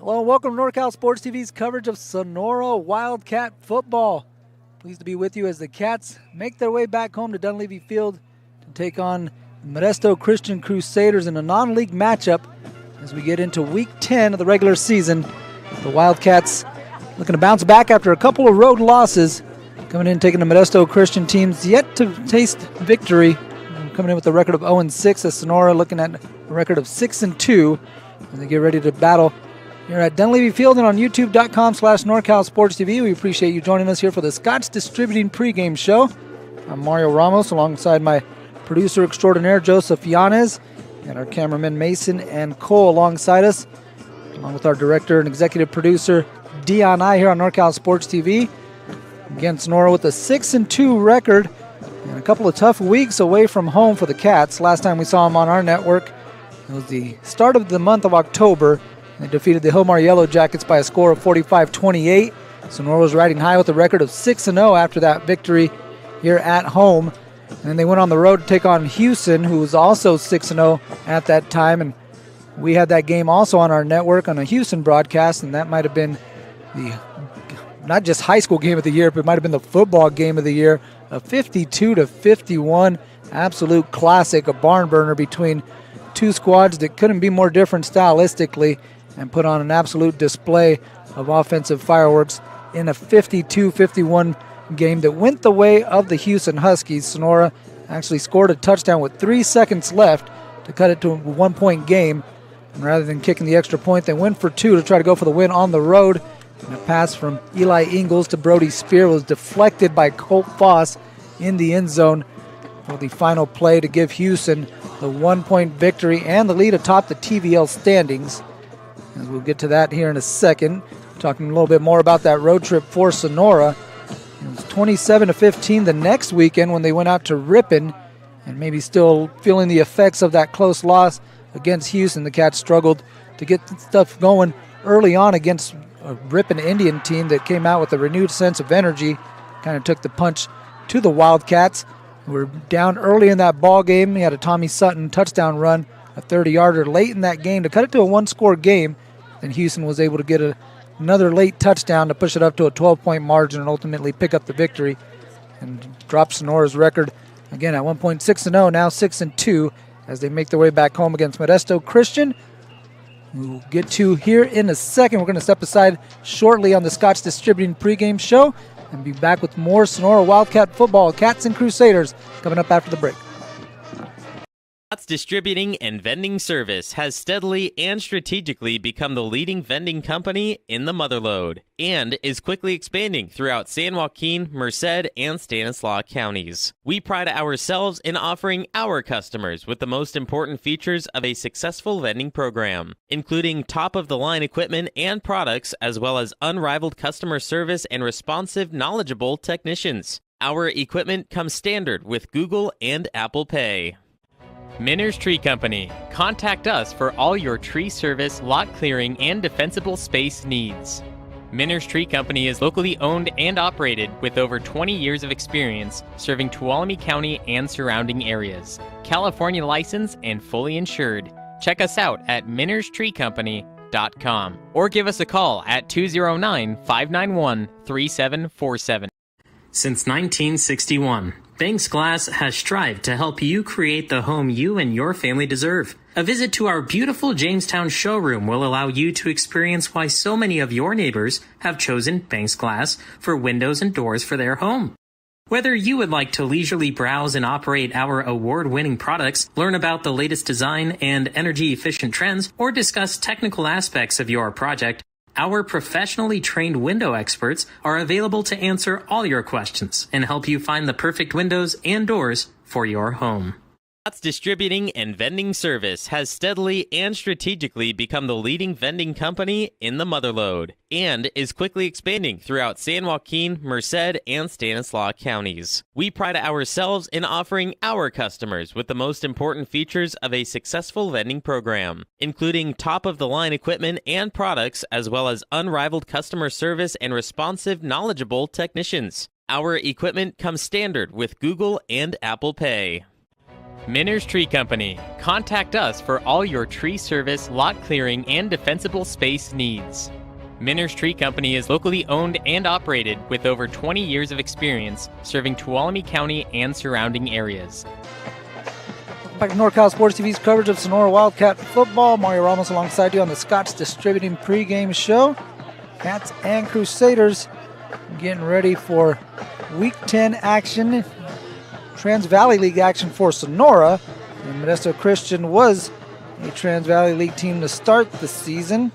Hello and welcome to NorCal Sports TV's coverage of Sonora Wildcat football. Pleased to be with you as the Cats make their way back home to Dunleavy Field to take on the Modesto Christian Crusaders in a non-league matchup as we get into Week 10 of the regular season. The Wildcats looking to bounce back after a couple of road losses, coming in taking the Modesto Christian teams yet to taste victory, coming in with a record of 0-6 as Sonora looking at a record of 6-2 as they get ready to battle here at Dunleavy Field and on youtube.com/NorCal Sports TV. We appreciate you joining us here for the Scotch Distributing pregame show. I'm Mario Ramos alongside my producer extraordinaire Joseph Yanez and our cameramen Mason and Cole alongside us, along with our director and executive producer Dion I here on NorCal Sports TV. Again, Sonora with a 6-2 record and a couple of tough weeks away from home for the Cats. Last time we saw them on our network, it was the start of the month of October. They defeated the Hillmar Yellow Jackets by a score of 45-28. Sonora was riding high with a record of 6-0 after that victory here at home. And then they went on the road to take on Hughson, who was also 6-0 at that time. And we had that game also on our network on a Hughson broadcast, and that might have been the not just high school game of the year, but it might have been the football game of the year. A 52-51 absolute classic, a barn burner between two squads that couldn't be more different stylistically, and put on an absolute display of offensive fireworks in a 52-51 game that went the way of the Hughson Huskies. Sonora actually scored a touchdown with 3 seconds left to cut it to a 1-point game. And rather than kicking the extra point, they went for two to try to go for the win on the road. And a pass from Eli Ingles to Brody Spear was deflected by Colt Foss in the end zone for the final play to give Hughson the 1-point victory and the lead atop the TVL standings. As we'll get to that here in a second, talking a little bit more about that road trip for Sonora. It was 27-15 the next weekend when they went out to Ripon, and maybe still feeling the effects of that close loss against Hughson. The Cats struggled to get stuff going early on against a Ripon Indian team that came out with a renewed sense of energy, kind of took the punch to the Wildcats, who were down early in that ball game. He had a Tommy Sutton touchdown run, a 30-yarder late in that game to cut it to a one-score game. Then Hughson was able to get another late touchdown to push it up to a 12-point margin and ultimately pick up the victory and drop Sonora's record again at one point 6-0, now 6-2 as they make their way back home against Modesto Christian. We'll get to here in a second. We're going to step aside shortly on the Scotch Distributing pregame show and be back with more Sonora Wildcat football, Cats and Crusaders, coming up after the break. Scotch Distributing and Vending Service has steadily and strategically become the leading vending company in the Motherlode and is quickly expanding throughout San Joaquin, Merced, and Stanislaus counties. We pride ourselves in offering our customers with the most important features of a successful vending program, including top-of-the-line equipment and products, as well as unrivaled customer service and responsive, knowledgeable technicians. Our equipment comes standard with Google and Apple Pay. Minner's Tree Company. Contact us for all your tree service, lot clearing, and defensible space needs. Minner's Tree Company is locally owned and operated with over 20 years of experience serving Tuolumne County and surrounding areas. California licensed and fully insured. Check us out at minnerstreecompany.com or give us a call at 209-591-3747. Since 1961, Banks Glass has strived to help you create the home you and your family deserve. A visit to our beautiful Jamestown showroom will allow you to experience why so many of your neighbors have chosen Banks Glass for windows and doors for their home. Whether you would like to leisurely browse and operate our award-winning products, learn about the latest design and energy-efficient trends, or discuss technical aspects of your project, our professionally trained window experts are available to answer all your questions and help you find the perfect windows and doors for your home. Scott's Distributing and Vending Service has steadily and strategically become the leading vending company in the Motherlode and is quickly expanding throughout San Joaquin, Merced, and Stanislaus counties. We pride ourselves in offering our customers with the most important features of a successful vending program, including top-of-the-line equipment and products, as well as unrivaled customer service and responsive, knowledgeable technicians. Our equipment comes standard with Google and Apple Pay. Minner's Tree Company. Contact us for all your tree service, lot clearing, and defensible space needs. Minner's Tree Company is locally owned and operated with over 20 years of experience serving Tuolumne County and surrounding areas. Back to NorCal Sports TV's coverage of Sonora Wildcat football. Mario Ramos alongside you on the Scott's Distributing pregame show. Cats and Crusaders getting ready for Week 10 action. Trans-Valley League action for Sonora. And Modesto Christian was a Trans-Valley League team to start the season.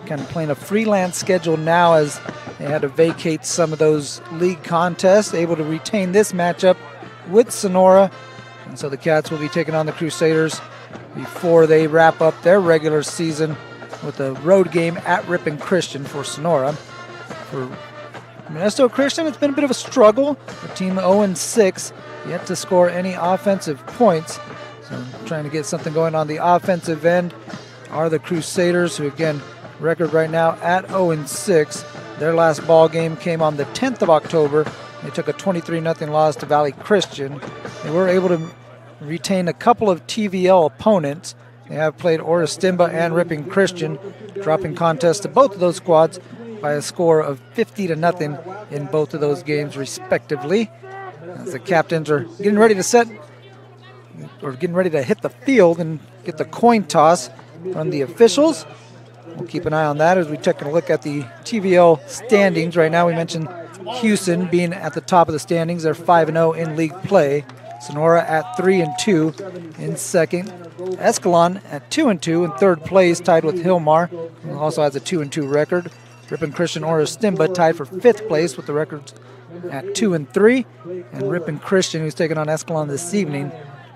Kind of playing a freelance schedule now as they had to vacate some of those league contests, able to retain this matchup with Sonora. And so the Cats will be taking on the Crusaders before they wrap up their regular season with a road game at Ripon Christian for Sonora. For Modesto Christian, it's been a bit of a struggle. The team 0-6, yet to score any offensive points. So trying to get something going on the offensive end are the Crusaders, who again, record right now at 0-6. Their last ball game came on the 10th of October. They took a 23-0 loss to Valley Christian. They were able to retain a couple of TVL opponents. They have played Oristimba and Ripon Christian, dropping contests to both of those squads by a score of 50-0 in both of those games respectively. As the captains are getting ready to hit the field and get the coin toss from the officials. We'll keep an eye on that as we take a look at the TVL standings. Right now we mentioned Hughson being at the top of the standings. They're 5-0 in league play. Sonora at 3-2 in second. Escalon at 2-2 in third place, tied with Hilmar, who also has a 2-2 record. Ripon Christian Oristimba tied for fifth place with the records at 2-3. And Ripon Christian, who's taking on Escalon this evening,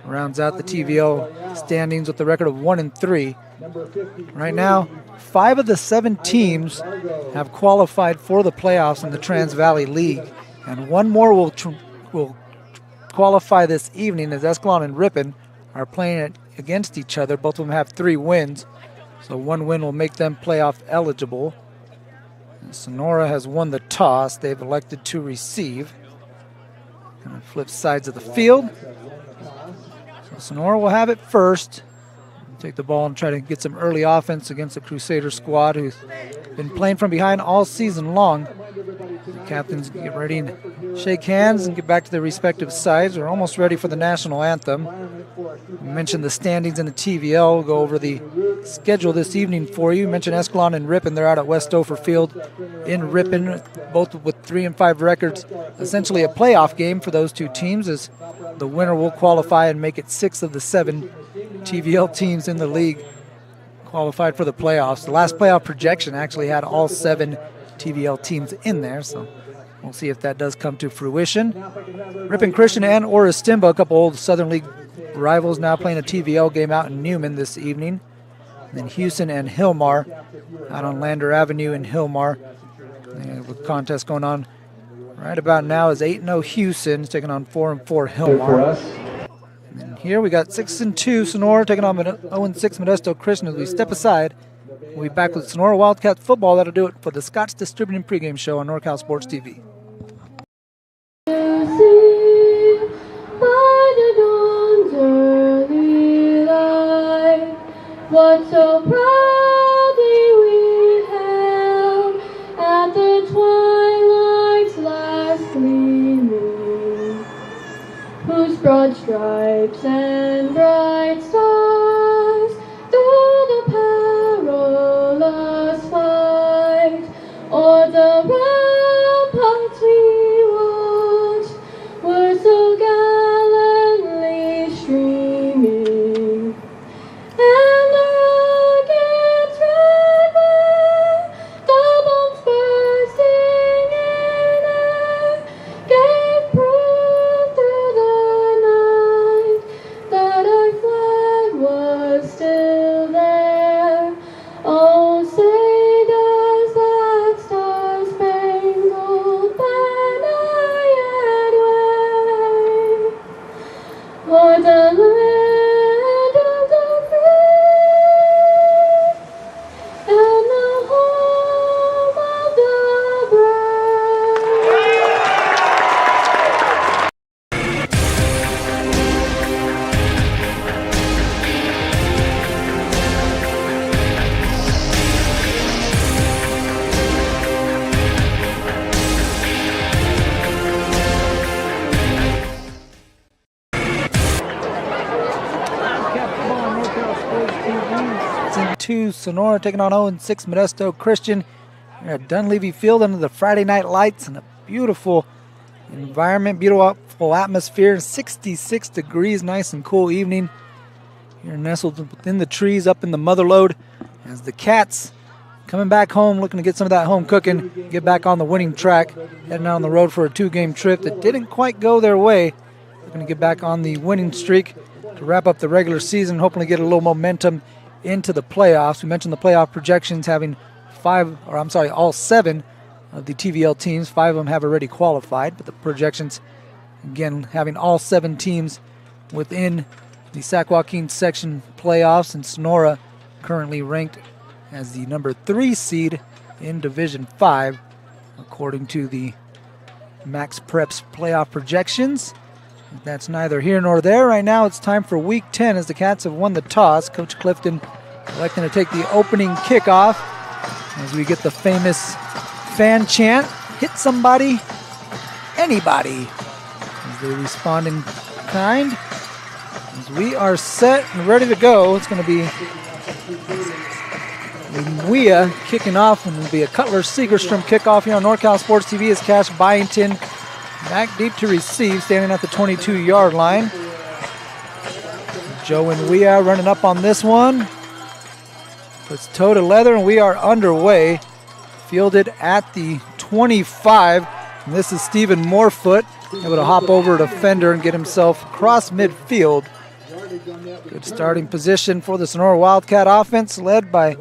rounds out the TVL standings with the record of 1-3. Right now, 5 of the 7 teams have qualified for the playoffs in the Trans-Valley League, and one more will qualify this evening as Escalon and Ripon are playing against each other. Both of them have 3 wins, so one win will make them playoff eligible. And Sonora has won the toss. They've elected to receive. Kind of flip sides of the field. So Sonora will have it first. Take the ball and try to get some early offense against the Crusader squad, who's been playing from behind all season long. The captains get ready and shake hands and get back to their respective sides. We're almost ready for the national anthem. We mentioned the standings in the TVL. We'll go over the schedule this evening for you. We mentioned Escalon and Ripon. They're out at Westover Field in Ripon, both with 3-5 records. Essentially a playoff game for those two teams, as the winner will qualify and make it 6 of the 7 TVL teams in the league qualified for the playoffs. The last playoff projection actually had all 7 TVL teams in there, so we'll see if that does come to fruition. Ripon Christian and Oristimba, a couple old Southern League rivals, now playing a TVL game out in Newman this evening. And then Hughson and Hilmar out on Lander Avenue in Hilmar. And with contests going on right about now is 8-0 Hughson taking on 4-4 Hilmar. And then here we got 6-2 Sonora taking on 0-6 Modesto Christian. As we step aside, we'll be back with Sonora Wildcat football. That'll do it for the Scott's Distributing pregame show on NorCal Sports TV. What so proudly we hailed at the twilight's last gleaming, whose broad stripes and bright stars through the perilous fight o'er the ramparts we watched were so gallantly streaming. And 0-2 Sonora taking on 0-6 Modesto Christian. Here at Dunleavy Field under the Friday night lights and a beautiful environment, beautiful atmosphere, 66 degrees, nice and cool evening. Here nestled within the trees up in the Motherlode as the Cats coming back home, looking to get some of that home cooking, get back on the winning track, heading out on the road for a 2-game trip that didn't quite go their way. Looking to get back on the winning streak to wrap up the regular season, hoping to get a little momentum into the playoffs. We mentioned the playoff projections having all 7 of the TVL teams. 5 of them have already qualified, but the projections, again, having all 7 teams within the sac-joaquin section playoffs, and Sonora currently ranked as the number 3 seed in Division 5, according to the Max Preps playoff projections. That's neither here nor there. Right now it's time for Week 10 as the Cats have won the toss. Coach Clifton electing to take the opening kickoff as we get the famous fan chant, hit somebody, anybody, as they respond in kind. As we are set and ready to go, it's going to be Weah kicking off, and it'll be a Cutler-Segerstrom kickoff here on NorCal Sports TV as Cash Byington back deep to receive, standing at the 22-yard line. Joe and Weah running up on this one. Puts toe to leather, and we are underway. Fielded at the 25. And this is Stephen Morefoot, able to hop over a defender and get himself across midfield. Good starting position for the Sonora Wildcat offense, led by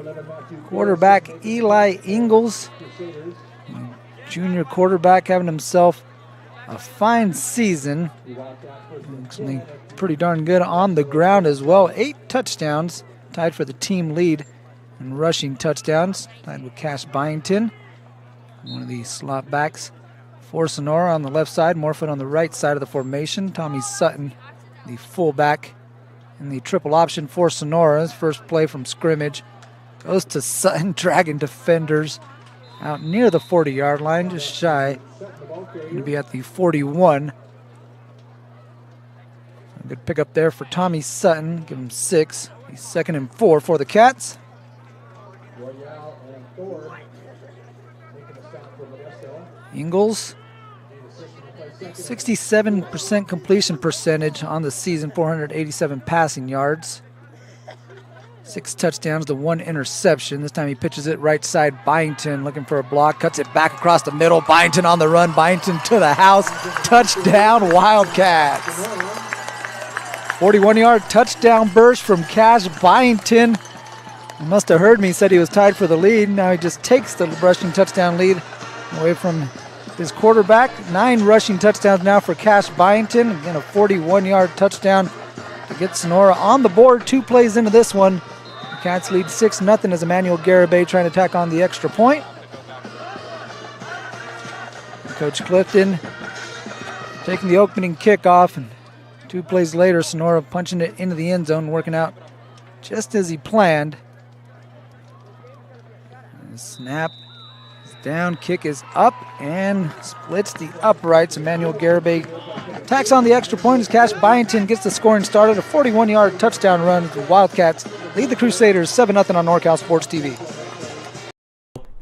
quarterback Eli Ingalls. Junior quarterback having himself a fine season. Actually pretty darn good on the ground as well. 8 touchdowns, tied for the team lead in rushing touchdowns, tied with Cash Byington, one of the slot backs for Sonora on the left side. Morefoot on the right side of the formation. Tommy Sutton, the fullback in the triple option for Sonora. His first play from scrimmage goes to Sutton, dragging defenders out near the 40-yard line, just shy. Going to be at the 41. A good pickup there for Tommy Sutton. Give him 6. He's 2nd and 4 for the Cats. Ingalls, 67% completion percentage on the season, 487 passing yards. 6 touchdowns to 1 interception. This time he pitches it right side. Byington looking for a block. Cuts it back across the middle. Byington on the run. Byington to the house. Touchdown Wildcats. 41-yard touchdown burst from Cash Byington. He must have heard me. He said he was tied for the lead. Now he just takes the rushing touchdown lead away from his quarterback. 9 rushing touchdowns now for Cash Byington. Again, a 41-yard touchdown to get Sonora on the board. 2 plays into this one. The Cats lead 6-0 as Emmanuel Garibay trying to tack on the extra point. Coach Clifton taking the opening kickoff, and 2 plays later, Sonora punching it into the end zone, working out just as he planned. The snap is down, kick is up, and splits the uprights. Emmanuel Garibay tacks on the extra point as Cash Byington gets the scoring started. A 41-yard touchdown run. The Wildcats lead the Crusaders 7-0 on NorCal Sports TV.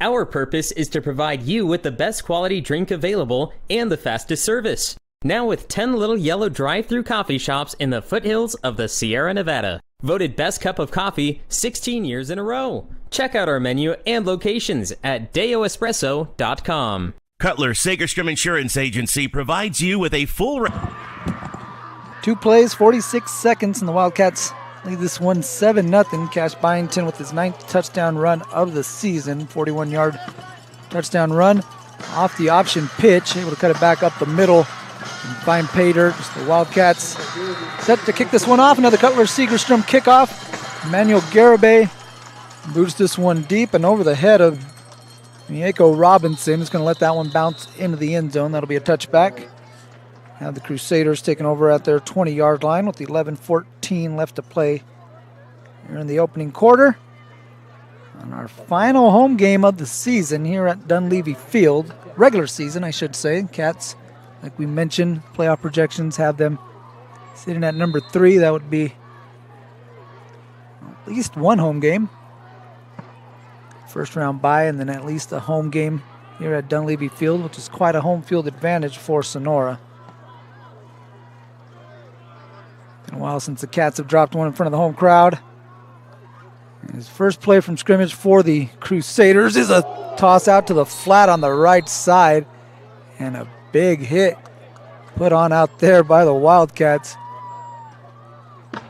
Our purpose is to provide you with the best quality drink available and the fastest service. Now with 10 little yellow drive-through coffee shops in the foothills of the Sierra Nevada. Voted best cup of coffee 16 years in a row. Check out our menu and locations at deoespresso.com. Cutler-Segerstrom Insurance Agency provides you with a full... 2 plays, 46 seconds, and the Wildcats lead this one 7-0. Cash Byington with his 9th touchdown run of the season. 41-yard touchdown run off the option pitch. Able to cut it back up the middle and find pay dirt. The Wildcats set to kick this one off. Another Cutler-Segerstrom kickoff. Emmanuel Garibay boots this one deep and over the head of Mieko Robinson. Is going to let that one bounce into the end zone. That'll be a touchback. Now the Crusaders taking over at their 20-yard line with 11:14 left to play here in the opening quarter. On our final home game of the season here at Dunleavy Field, regular season I should say. Cats, like we mentioned, playoff projections have them sitting at number 3. That would be at least one home game. first round bye and then at least a home game here at Dunleavy Field, which is quite a home field advantage for Sonora. Been a while since the Cats have dropped one in front of the home crowd. And his first play from scrimmage for the Crusaders is a toss out to the flat on the right side, and a big hit put on out there by the Wildcats. I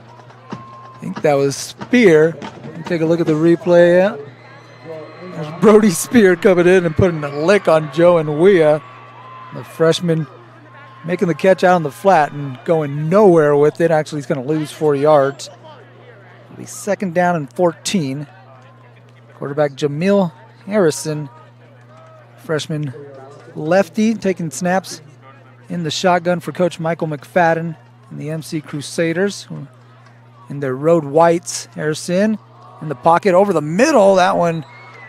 think that was Spear. Take a look at the replay. Yeah. There's Brody Spear coming in and putting a lick on Joe and Weah. The freshman making the catch out on the flat and going nowhere with it. Actually, he's going to lose 4 yards. It'll be 2nd down and 14. Quarterback Jamil Harrison, freshman lefty, taking snaps in the shotgun for Coach Michael McFadden and the MC Crusaders in their road whites. Harrison in the pocket over the middle. That one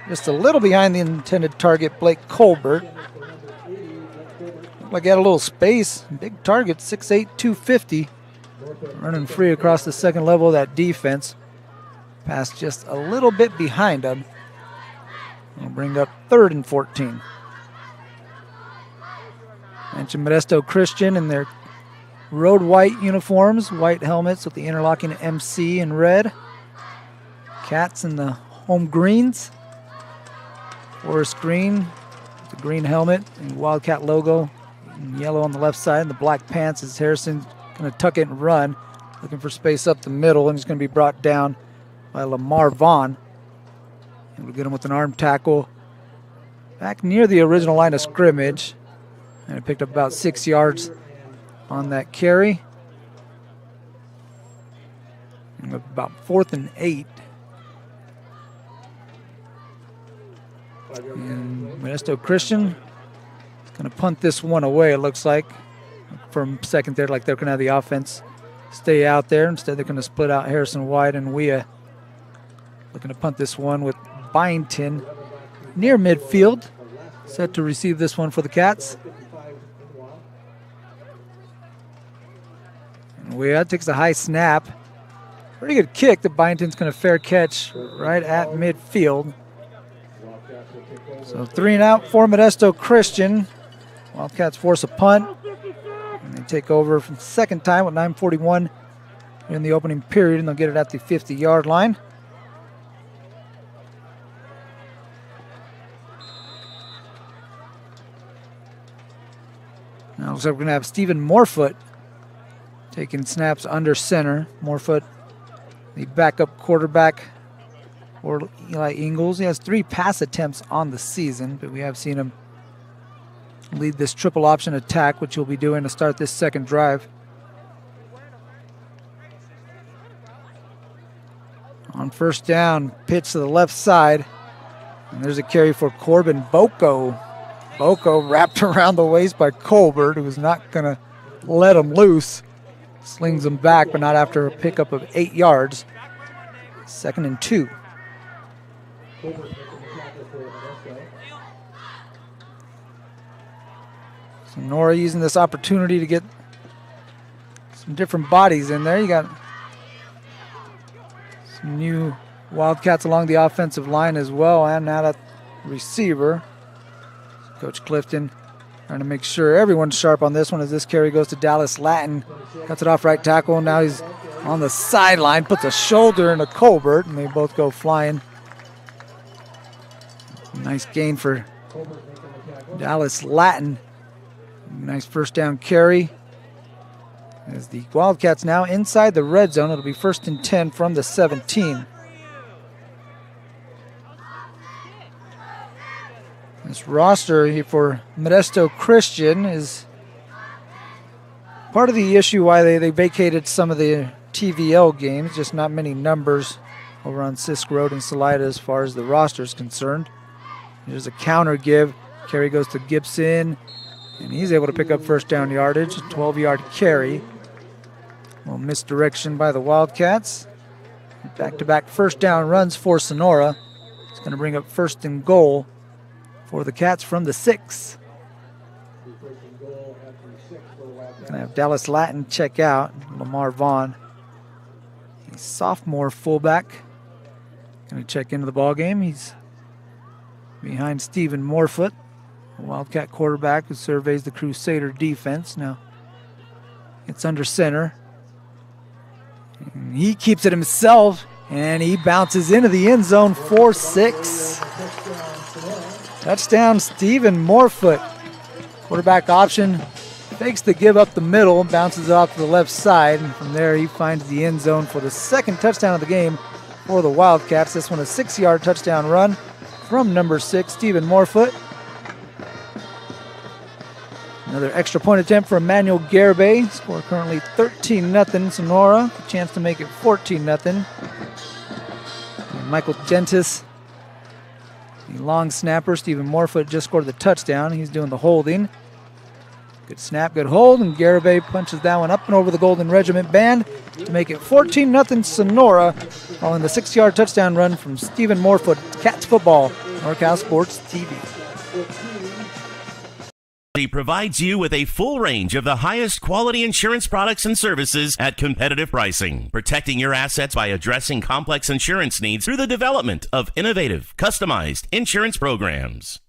just a little behind the intended target, Blake Colbert. Looked like he had a little space. Big target, 6'8", 250. Running free across the second level of that defense. Pass just a little bit behind him. We'll bring up 3rd and 14. Mentioned Modesto Christian in their road white uniforms, white helmets with the interlocking MC in red. Cats in the home greens. Forest green, with the green helmet and Wildcat logo in yellow on the left side, and the black pants as Harrison going to tuck it and run, looking for space up the middle, and he's going to be brought down by Lamar Vaughn. And we'll get him with an arm tackle back near the original line of scrimmage. And it picked up about 6 yards on that carry. And about 4th and 8. And Modesto Christian is going to punt this one away, it looks like. From second there, like they're going to have the offense stay out there. Instead, they're going to split out Harrison White and Weah. Looking to punt this one with Byington near midfield. Set to receive this one for the Cats. And Weah takes a high snap. Pretty good kick that Byington's going to fair catch right at midfield. So 3 and out for Modesto Christian. Wildcats force a punt. And they take over for the second time with 9:41 in the opening period, and they'll get it at the 50-yard line. Now looks like we're going to have Stephen Morefoot taking snaps under center. Morefoot, the backup quarterback for Eli Ingles. He has 3 pass attempts on the season, but we have seen him lead this triple option attack, which he'll be doing to start this second drive. On first down, pitch to the left side. And there's a carry for Corbin Boko. Boko wrapped around the waist by Colbert, who was not going to let him loose. Slings him back, but not after a pickup of 8 yards. 2nd and 2. Sonora using this opportunity to get some different bodies in there. You got some new Wildcats along the offensive line as well, and now that receiver. Coach Clifton trying to make sure everyone's sharp on this one as this carry goes to Dallas Latin. Cuts it off right tackle, and now he's on the sideline, puts a shoulder into Colbert, and they both go flying. Nice gain for Dallas Latin. Nice first down carry. As the Wildcats now inside the red zone, it'll be 1st and 10 from the 17. This roster here for Modesto Christian is part of the issue why they vacated some of the TVL games. Just not many numbers over on Sisk Road and Salida as far as the roster is concerned. There's a counter give. Carry goes to Gibson, and he's able to pick up first down yardage. 12-yard carry. A little misdirection by the Wildcats. Back-to-back first down runs for Sonora. It's going to bring up 1st and goal for the Cats from the 6. Going to have Dallas Latin check out. Lamar Vaughn, a sophomore fullback, going to check into the ball game. He's behind Stephen Morefoot, a Wildcat quarterback who surveys the Crusader defense. Now it's under center. And he keeps it himself, and he bounces into the end zone 4-6. Touchdown, Stephen Morefoot. Quarterback option, fakes the give up the middle, bounces it off to the left side, and from there he finds the end zone for the second touchdown of the game for the Wildcats. This one a 6-yard touchdown run from number 6, Stephen Morefoot. Another extra point attempt for Emmanuel Garibay. Score currently 13-0 Sonora. A chance to make it 14-0. Michael Gentis, the long snapper. Stephen Morefoot just scored the touchdown. He's doing the holding. Good snap, good hold, and Garibay punches that one up and over the Golden Regiment band to make it 14-0 Sonora, following the 6-yard touchdown run from Stephen Morefoot. Cats football, NorCal Sports TV. He provides you with a full range of the highest quality insurance products and services at competitive pricing, protecting your assets by addressing complex insurance needs through the development of innovative, customized insurance programs.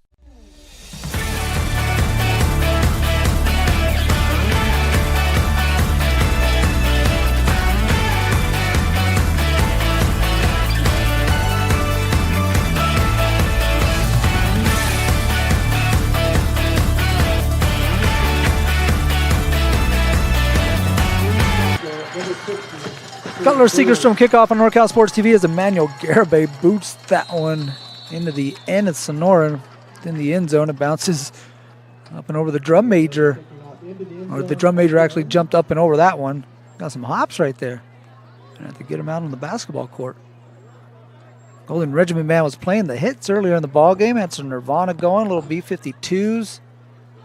Cutler Segerstrom kickoff on NorCal Sports TV as Emmanuel Garibay boots that one into the end of Sonora. In the end zone, it bounces up and over the drum major. Or the drum major actually jumped up and over that one. Got some hops right there. Gonna have to get him out on the basketball court. Golden Regiment man was playing the hits earlier in the ball game. Had some Nirvana going, little B-52s.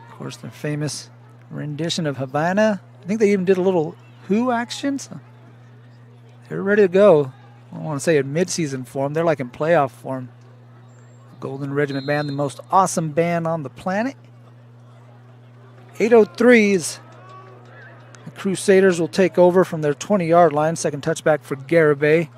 Of course, their famous rendition of Havana. I think they even did a little Who action. So they're ready to go. I don't want to say in midseason form. They're like in playoff form. Golden Regiment band, the most awesome band on the planet. 8:03s. The Crusaders will take over from their 20-yard line. Second touchback for Garibay.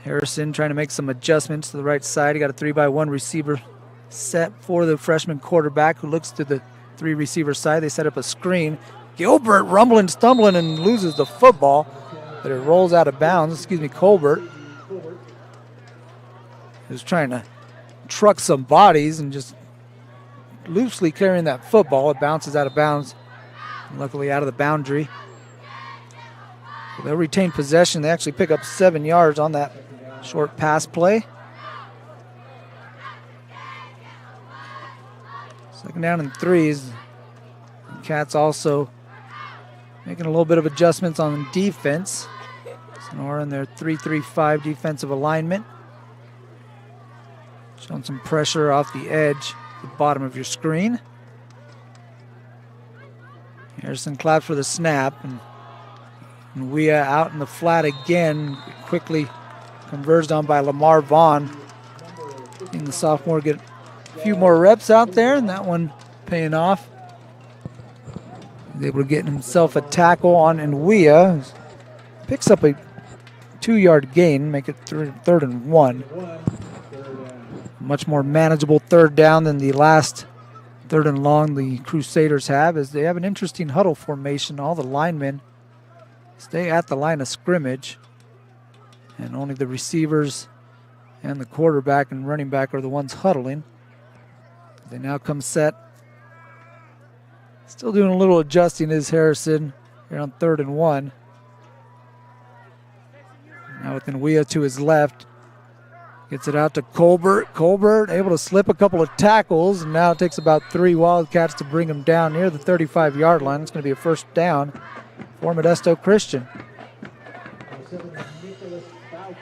Harrison trying to make some adjustments to the right side. He got a 3-by-1 receiver set for the freshman quarterback who looks to the 3-receiver side. They set up a screen. Gilbert rumbling, stumbling, and loses the football, but it rolls out of bounds. Colbert is trying to truck some bodies and just loosely carrying that football. It bounces out of bounds, luckily out of the boundary. So they'll retain possession. They actually pick up 7 yards on that short pass play. Second down and 3s. Cats also making a little bit of adjustments on defense. Sonora in their 3-3-5 defensive alignment. Showing some pressure off the edge, the bottom of your screen. Harrison claps for the snap, and we are out in the flat again. Quickly converged on by Lamar Vaughn. Seeing the sophomore get a few more reps out there, and that one paying off. He's able to get himself a tackle on Nwia. Picks up a 2-yard gain, make it third and 1. Much more manageable third down than the last third and long the Crusaders have, as they have an interesting huddle formation. All the linemen stay at the line of scrimmage, and only the receivers and the quarterback and running back are the ones huddling. They now come set. Still doing a little adjusting is Harrison here on 3rd and 1. Now with Nwia to his left. Gets it out to Colbert. Colbert able to slip a couple of tackles, and now it takes about 3 Wildcats to bring him down near the 35-yard line. It's going to be a first down for Modesto Christian.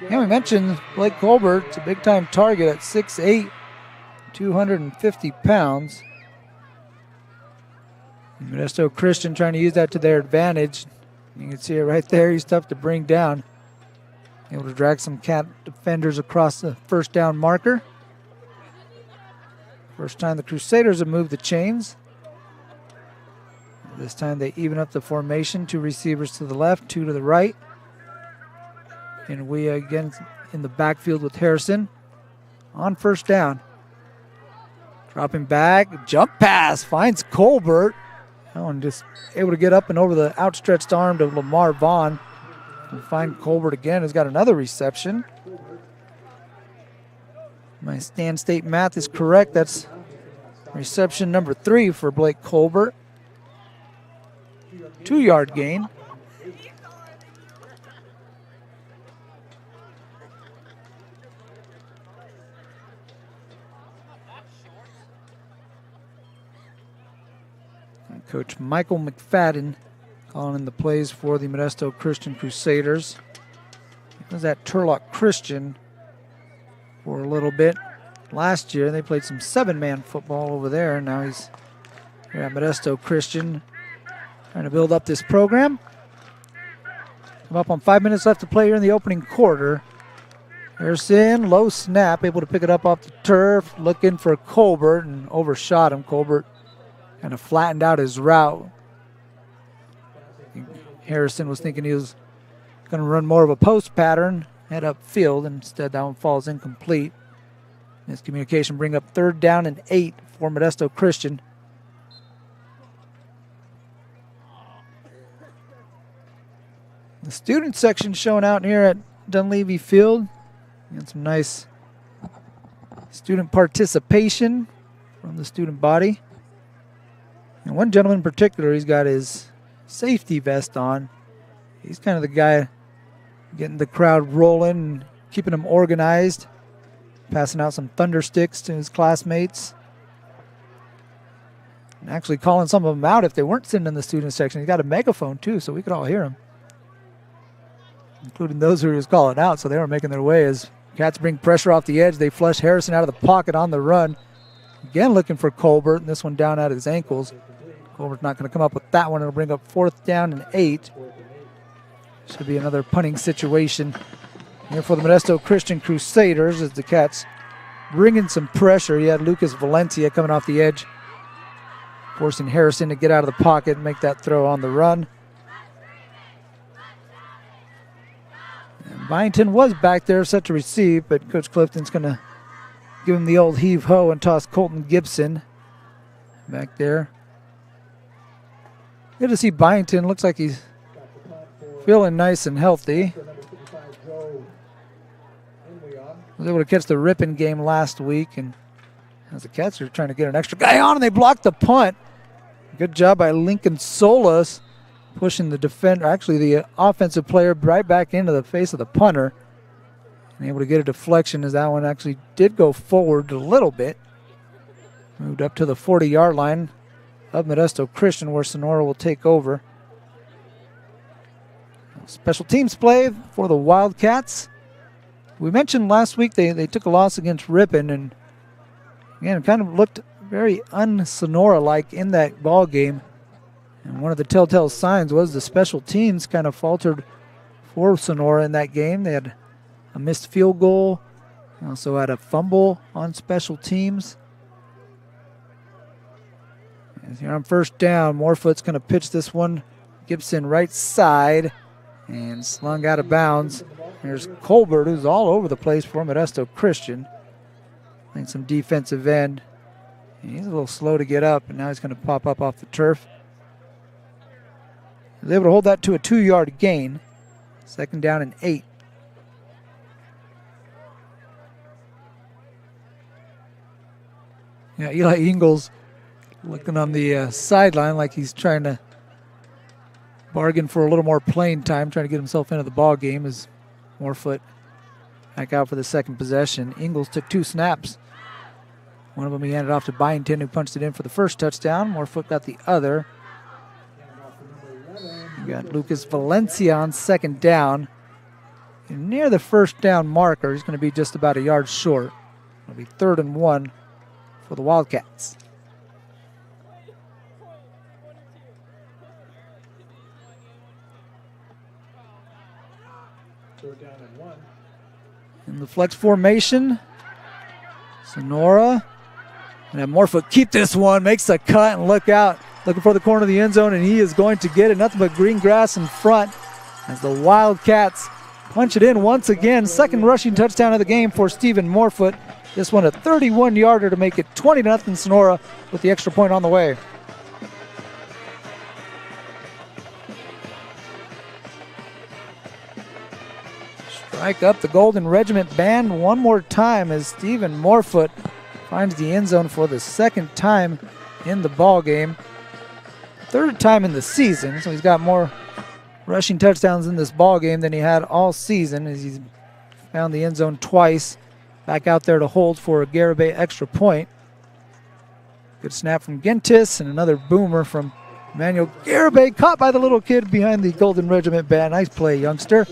Yeah, we mentioned Blake Colbert. It's a big-time target at 6'8", 250 pounds. Modesto Christian trying to use that to their advantage. You can see it right there. He's tough to bring down. Able to drag some Cat defenders across the first down marker. First time the Crusaders have moved the chains. This time they even up the formation. 2 receivers to the left, 2 to the right. And we again in the backfield with Harrison on first down. Dropping back, jump pass, finds Colbert. That one just able to get up and over the outstretched arm to Lamar Vaughn. And find Colbert again, who's got another reception. My Stan State math is correct. That's reception number 3 for Blake Colbert. 2-yard gain. And Coach Michael McFadden calling in the plays for the Modesto Christian Crusaders. He was at Turlock Christian for a little bit last year. They played some 7-man football over there. Now he's here at Modesto Christian trying to build up this program. Come up on 5 minutes left to play here in the opening quarter. Harrison, low snap, able to pick it up off the turf, looking for Colbert and overshot him. Colbert kind of flattened out his route. Harrison was thinking he was going to run more of a post pattern, head up field. Instead, that one falls incomplete. Miscommunication bring up 3rd down and 8 for Modesto Christian. The student section showing out here at Dunleavy Field. And some nice student participation from the student body. And one gentleman in particular, he's got his safety vest on. He's kind of the guy getting the crowd rolling and keeping them organized, passing out some thunder sticks to his classmates, and actually calling some of them out if they weren't sitting in the student section. He's got a megaphone too, so we could all hear him, including those who he was calling out, so they were making their way as Cats bring pressure off the edge. They flush Harrison out of the pocket on the run. Again looking for Colbert, and this one down at his ankles. Colbert's not going to come up with that one. It'll bring up 4th down and 8. Should be another punting situation here for the Modesto Christian Crusaders as the Cats bringing some pressure. You had Lucas Valencia coming off the edge, forcing Harrison to get out of the pocket and make that throw on the run. And Byington was back there set to receive, but Coach Clifton's going to give him the old heave-ho and toss Colton Gibson back there. Good to see Byington. Looks like he's feeling nice and healthy. Was able to catch the Ripon game last week, and as the Cats are trying to get an extra guy on, and they blocked the punt. Good job by Lincoln Solis, pushing the defender, actually the offensive player, right back into the face of the punter, and able to get a deflection as that one actually did go forward a little bit. Moved up to the 40-yard line of Modesto Christian, where Sonora will take over. Special teams play for the Wildcats. We mentioned last week they took a loss against Ripon, and again, it kind of looked very un-Sonora-like in that ball game. And one of the telltale signs was the special teams kind of faltered for Sonora in that game. They had a missed field goal. They also had a fumble on special teams. And here on 1st down, Morefoot's going to pitch this one. Gibson right side and slung out of bounds. There's Colbert, who's all over the place for Modesto Christian. Playing some defensive end. And he's a little slow to get up, and now he's going to pop up off the turf. He's able to hold that to a 2-yard gain. 2nd down and 8. Yeah, Eli Ingalls looking on the sideline like he's trying to bargain for a little more playing time, trying to get himself into the ball game as Morefoot back out for the 2nd possession. Ingalls took 2 snaps. One of them he handed off to Byington, who punched it in for the 1st touchdown. Morefoot got the other. You got Lucas Valencia on 2nd down. And near the 1st down marker, he's going to be just about a yard short. It'll be 3rd and 1 for the Wildcats. In the flex formation, Sonora. And then Morefoot keep this one, makes a cut and look out. Looking for the corner of the end zone, and he is going to get it. Nothing but green grass in front as the Wildcats punch it in once again. 2nd rushing touchdown of the game for Stephen Morefoot. this one a 31-yarder to make it 20-0 Sonora with the extra point on the way. Strike up the Golden Regiment band one more time as Stephen Morefoot finds the end zone for the second time in the ball game. Third time in the season, so he's got more rushing touchdowns in this ball game than he had all season as he's found the end zone twice. Back out there to hold for a Garibay extra point. Good snap from Gentis and another boomer from Emmanuel Garibay, caught by the little kid behind the Golden Regiment band. Nice play, youngster.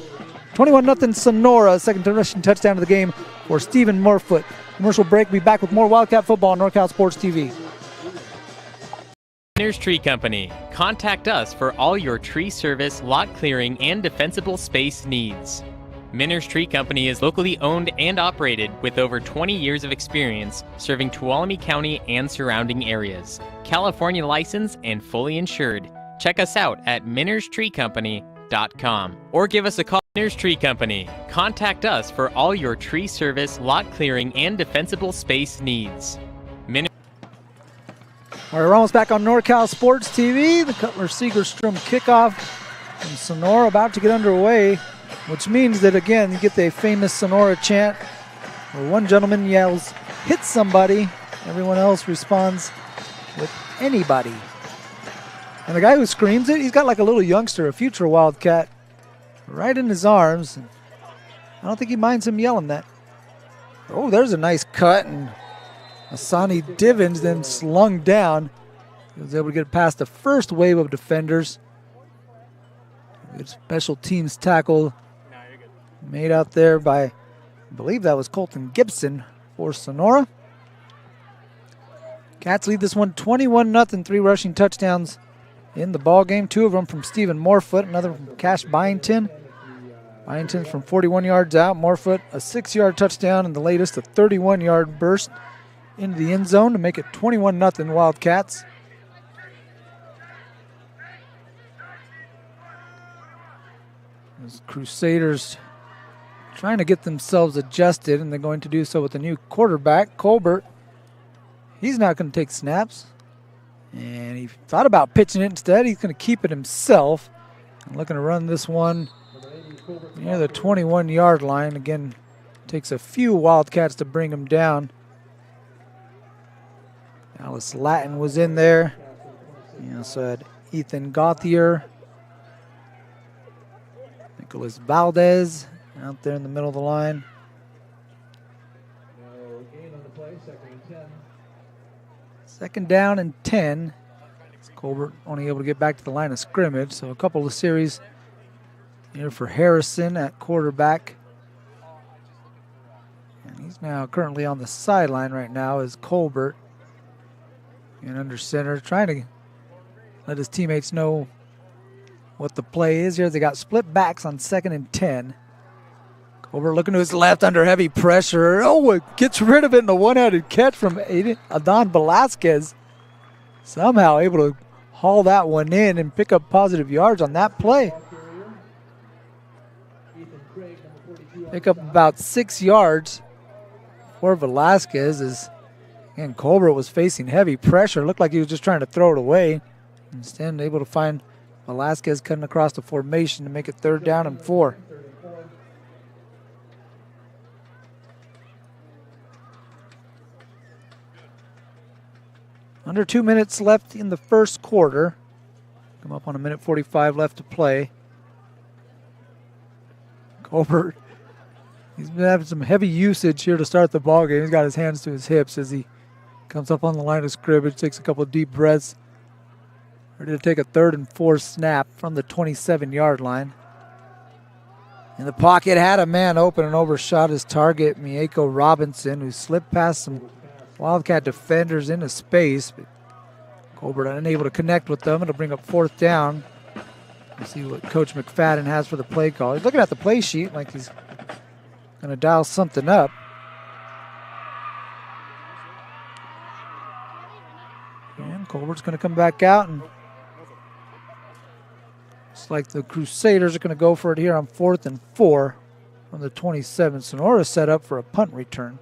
21-0 Sonora, second rushing touchdown of the game for Stephen Morefoot. Commercial break. We'll be back with more Wildcat football on NorCal Sports TV. Miners Tree Company. Contact us for all your tree service, lot clearing, and defensible space needs. Miners Tree Company is locally owned and operated with over 20 years of experience serving Tuolumne County and surrounding areas. California licensed and fully insured. Check us out at minerstreecompany.com or give us a call. Miners Tree Company. Contact us for all your tree service, lot clearing, and defensible space needs. All right, we're almost back on NorCal Sports TV. The Cutler-Segerstrom kickoff from Sonora about to get underway, which means that, again, you get the famous Sonora chant where one gentleman yells, "Hit somebody." Everyone else responds with "anybody." And the guy who screams it, he's got like a little youngster, a future Wildcat, right in his arms. I don't think he minds him yelling that. Oh, there's a nice cut, and Asani Divins then slung down. He was able to get past the first wave of defenders. Good special teams tackle made out there by, I believe that was Colton Gibson for Sonora. Cats lead this one 21-0, 3 rushing touchdowns in the ball game. 2 of them from Stephen Morefoot, another from Cash Byington. Byington from 41 yards out. Morefoot a 6-yard touchdown, and the latest a 31-yard burst into the end zone to make it 21-0 Wildcats. As Crusaders trying to get themselves adjusted, and they're going to do so with the new quarterback, Colbert. He's not going to take snaps. And he thought about pitching it instead. He's going to keep it himself. And looking to run this one near the 21-yard line. Again, takes a few Wildcats to bring him down. Alice Latin was in there. You also had Ethan Gauthier. Nicholas Valdez out there in the middle of the line. Second down and 10. Colbert only able to get back to the line of scrimmage, so a couple of series here for Harrison at quarterback. And he's now currently on the sideline right now is Colbert. And under center, trying to let his teammates know what the play is here. They got split backs on 2nd and 10. Colbert looking to his left under heavy pressure. Oh, it gets rid of it in a one-handed catch from Adon Velasquez. Somehow able to haul that one in and pick up positive yards on that play. Pick up about 6 yards for Velasquez as, again, Colbert was facing heavy pressure. Looked like he was just trying to throw it away. Instead, able to find Velasquez cutting across the formation to make it 3rd down and 4. Under 2 minutes left in the first quarter. Come up on 1:45 left to play. Colbert, he's been having some heavy usage here to start the ball game. He's got his hands to his hips as he comes up on the line of scrimmage, takes a couple of deep breaths. Ready to take a 3rd and 4 snap from the 27-yard line. In the pocket, had a man open and overshot his target, Mieko Robinson, who slipped past some Wildcat defenders into space. But Colbert unable to connect with them. It'll bring up 4th down. We'll see what Coach McFadden has for the play call. He's looking at the play sheet like he's going to dial something up. And Colbert's going to come back out, and looks like the Crusaders are going to go for it here on 4th and 4 from the 27. Sonora set up for a punt return.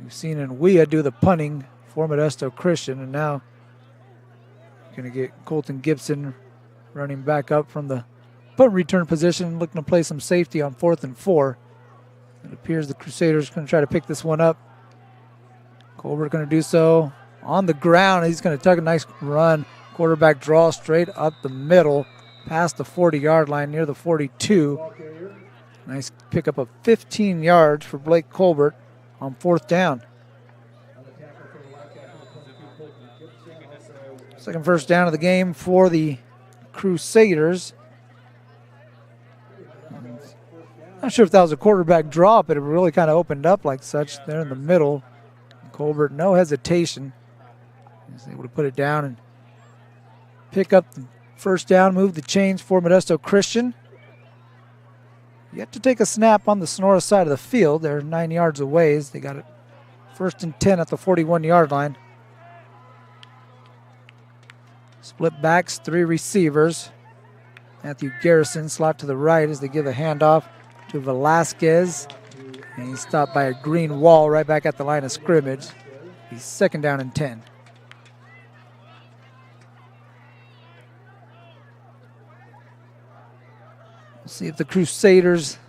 We've seen Nwia do the punting for Modesto Christian, and now going to get Colton Gibson running back up from the punt return position, looking to play some safety on 4th and 4. It appears the Crusaders are going to try to pick this one up. Colbert going to do so on the ground. He's going to tuck a nice run. Quarterback draw straight up the middle, past the 40-yard line near the 42. Nice pickup of 15 yards for Blake Colbert on 4th down. Second first down of the game for the Crusaders. Not sure if that was a quarterback draw, but it really kind of opened up like such there in the middle. Colbert, no hesitation. He's able to put it down and pick up the first down, move the chains for Modesto Christian. Yet to take a snap on the Sonora side of the field. They're 9 yards away as they got it 1st and 10 at the 41-yard line. Split backs, 3 receivers. Matthew Garrison slot to the right as they give a handoff to Velasquez. And he's stopped by a green wall right back at the line of scrimmage. He's 2nd down and 10. We'll see if the Crusaders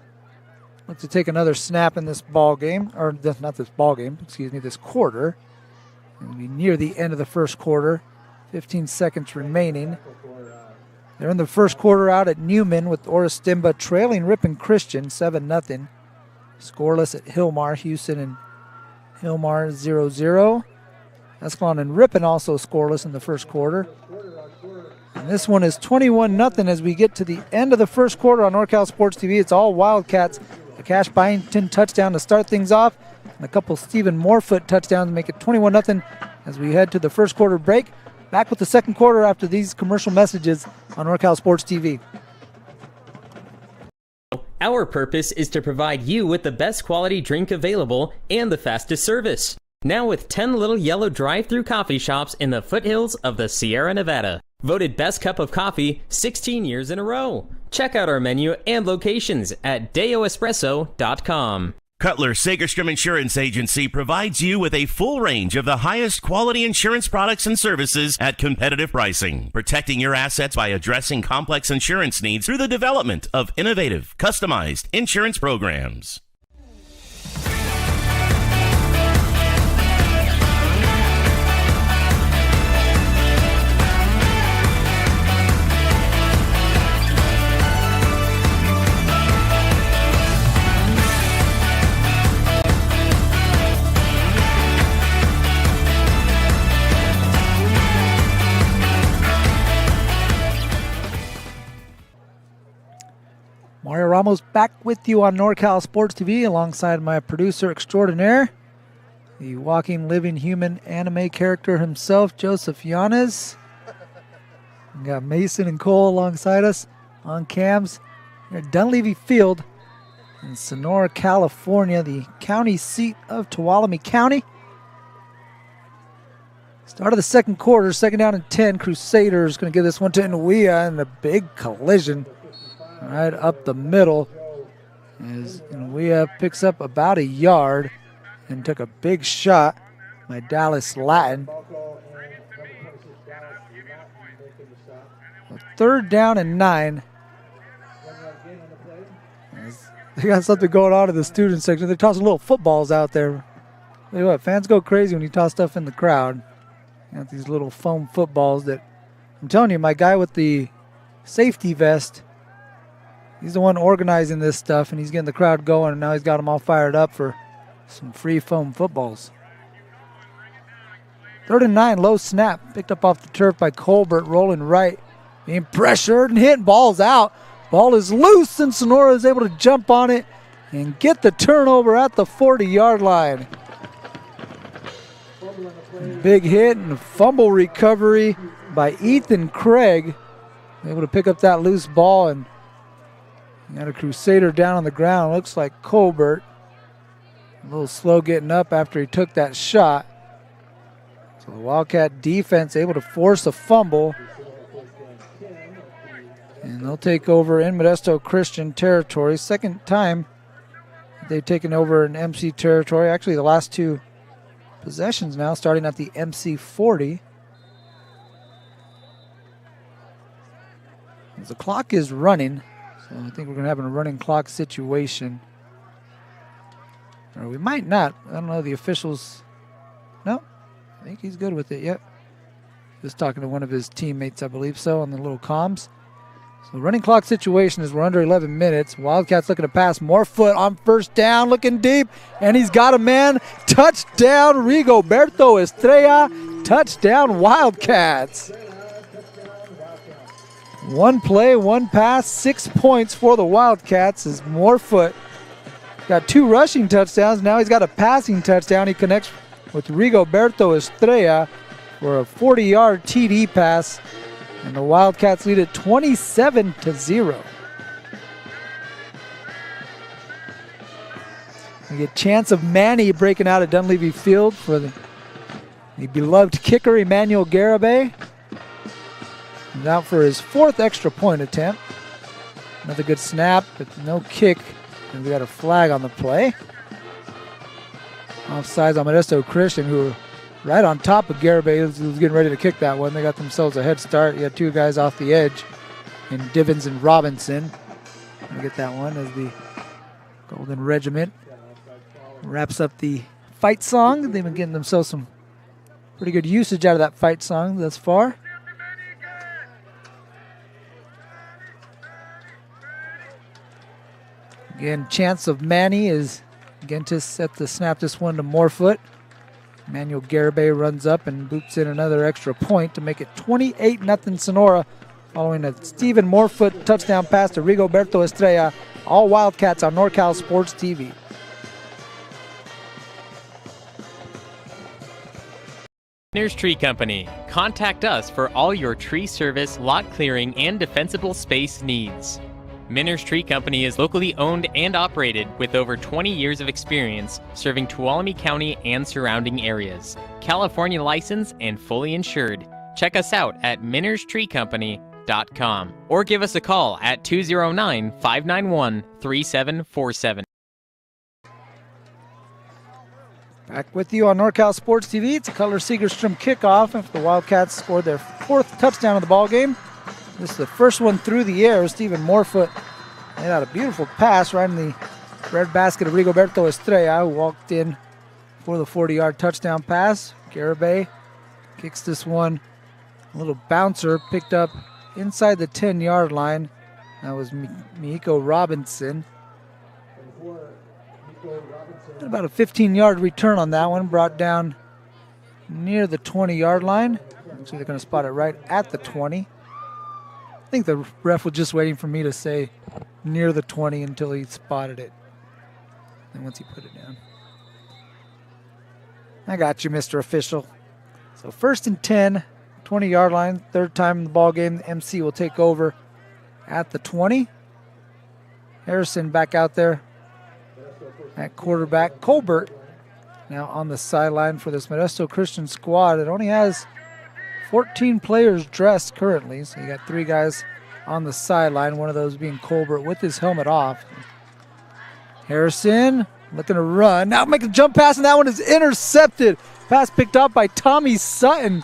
look to take another snap in this ball game, or not this ball game, excuse me, this quarter. It'll be near the end of the first quarter. 15 seconds remaining. They're in the first quarter out at Newman with Oristimba trailing Ripon Christian 7-0. Scoreless at Hillmar, Hughson and Hillmar 0-0. Escalon and Ripon also scoreless in the first quarter. And this one is 21-0 as we get to the end of the first quarter on NorCal Sports TV. It's all Wildcats. A Cash Byington touchdown to start things off, and a couple Stephen Morefoot touchdowns to make it 21-0 as we head to the first quarter break. Back with the second quarter after these commercial messages on NorCal Sports TV. Our purpose is to provide you with the best quality drink available and the fastest service. Now with 10 little yellow drive-through coffee shops in the foothills of the Sierra Nevada. Voted best cup of coffee 16 years in a row. Check out our menu and locations at deoespresso.com. Cutler Sagerstrom Insurance Agency provides you with a full range of the highest quality insurance products and services at competitive pricing, protecting your assets by addressing complex insurance needs through the development of innovative, customized insurance programs. Mario Ramos back with you on NorCal Sports TV alongside my producer extraordinaire, the walking, living human anime character himself, Joseph Yanez. We got Mason and Cole alongside us on cams here at Dunleavy Field in Sonora, California, the county seat of Tuolumne County. Start of the second quarter, 2nd down and 10. Crusaders going to give this one to Nwia in a big collision right up the middle as Nwia picks up about a yard and took a big shot by Dallas Latin. 3rd down and 9. They got something going on in the student section. They're tossing little footballs out there. Tell you what, fans go crazy when you toss stuff in the crowd. You got these little foam footballs that, I'm telling you, my guy with the safety vest, he's the one organizing this stuff, and he's getting the crowd going, and now he's got them all fired up for some free foam footballs. 3rd and 9, low snap. Picked up off the turf by Colbert, rolling right. Being pressured and hit, ball's out. Ball is loose, and Sonora is able to jump on it and get the turnover at the 40-yard line. Big hit and a fumble recovery by Ethan Craig. Able to pick up that loose ball, and got a Crusader down on the ground. Looks like Colbert. A little slow getting up after he took that shot. So the Wildcat defense able to force a fumble. And they'll take over in Modesto Christian territory. Second time they've taken over in MC territory. Actually, the last two possessions now, starting at the MC 40. As the clock is running, so I think we're going to have a running clock situation. Or we might not. I don't know, the officials. No, I think he's good with it. Yep. Just talking to one of his teammates, I believe so, on the little comms. So running clock situation is we're under 11 minutes. Wildcats looking to pass. Morefoot on first down, looking deep, and he's got a man. Touchdown, Rigoberto Estrella. Touchdown, Wildcats. One play, one pass, 6 points for the Wildcats as Morefoot got 2 rushing touchdowns. Now he's got a passing touchdown. He connects with Rigoberto Estrella for a 40-yard TD pass. And the Wildcats lead it 27-0. We get chance of Manny breaking out at Dunleavy Field for the beloved kicker Emmanuel Garibay. He's out for his 4th extra point attempt. Another good snap, but no kick. And we got a flag on the play. Offsides on Modesto Christian, who were right on top of Garibay, who's getting ready to kick that one. They got themselves a head start. You had 2 guys off the edge in Divins and Robinson. We get that one as the Golden Regiment wraps up the fight song. They've been getting themselves some pretty good usage out of that fight song thus far. Again, chance of Manny is again to set to snap this one to Morefoot. Emmanuel Garibay runs up and boots in another extra point to make it 28-0 Sonora following a Stephen Morefoot touchdown pass to Rigoberto Estrella. All Wildcats on NorCal Sports TV. Minners Tree Company. Contact us for all your tree service, lot clearing, and defensible space needs. Minners Tree Company is locally owned and operated with over 20 years of experience serving Tuolumne County and surrounding areas. California licensed and fully insured. Check us out at minnerstreecompany.com or give us a call at 209-591-3747. Back with you on NorCal Sports TV. It's a Cutler Segerstrom kickoff after the Wildcats scored their 4th touchdown of the ball game. This is the first one through the air. Stephen Morefoot made out a beautiful pass right in the bread basket of Rigoberto Estrella, who walked in for the 40-yard touchdown pass. Garibay kicks this one. A little bouncer picked up inside the 10-yard line. That was Mihiko Robinson. About a 15-yard return on that one, brought down near the 20-yard line. Actually, they're going to spot it right at the 20. I think the ref was just waiting for me to say near the 20 until he spotted it. And once he put it down. I got you, Mr. Official. So 1st and 10, 20-yard line, 3rd time in the ball game. The MC will take over at the 20. Harrison back out there at quarterback. Colbert now on the sideline for this Modesto Christian squad. It only has 14 players dressed currently, so you got 3 guys on the sideline, one of those being Colbert with his helmet off. Harrison looking to run. Now make a jump pass, and that one is intercepted. Pass picked up by Tommy Sutton,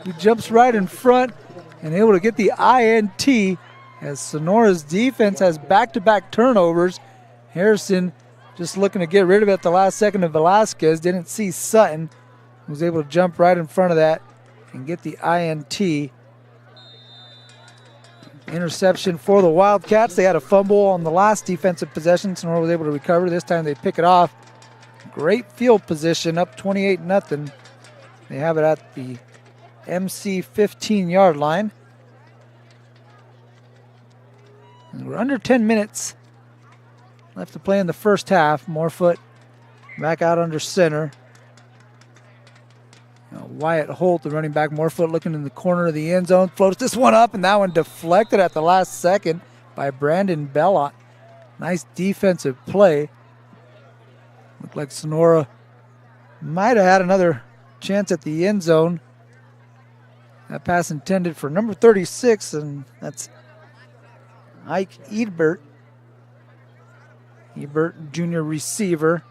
who jumps right in front and able to get the INT as Sonora's defense has back-to-back turnovers. Harrison just looking to get rid of it at the last second of Velasquez. Didn't see Sutton. Was able to jump right in front of that and get the INT. Interception for the Wildcats. They had a fumble on the last defensive possession. Sonora was able to recover. This time they pick it off. Great field position, up 28-0. They have it at the MC 15-yard line. And we're under 10 minutes left to play in the first half. Morefoot back out under center. Wyatt Holt, the running back. Morefoot looking in the corner of the end zone. Floats this one up, and that one deflected at the last second by Brandon Bellot. Nice defensive play. Looked like Sonora might have had another chance at the end zone. That pass intended for number 36, and that's Ike Ebert. Ebert, junior receiver.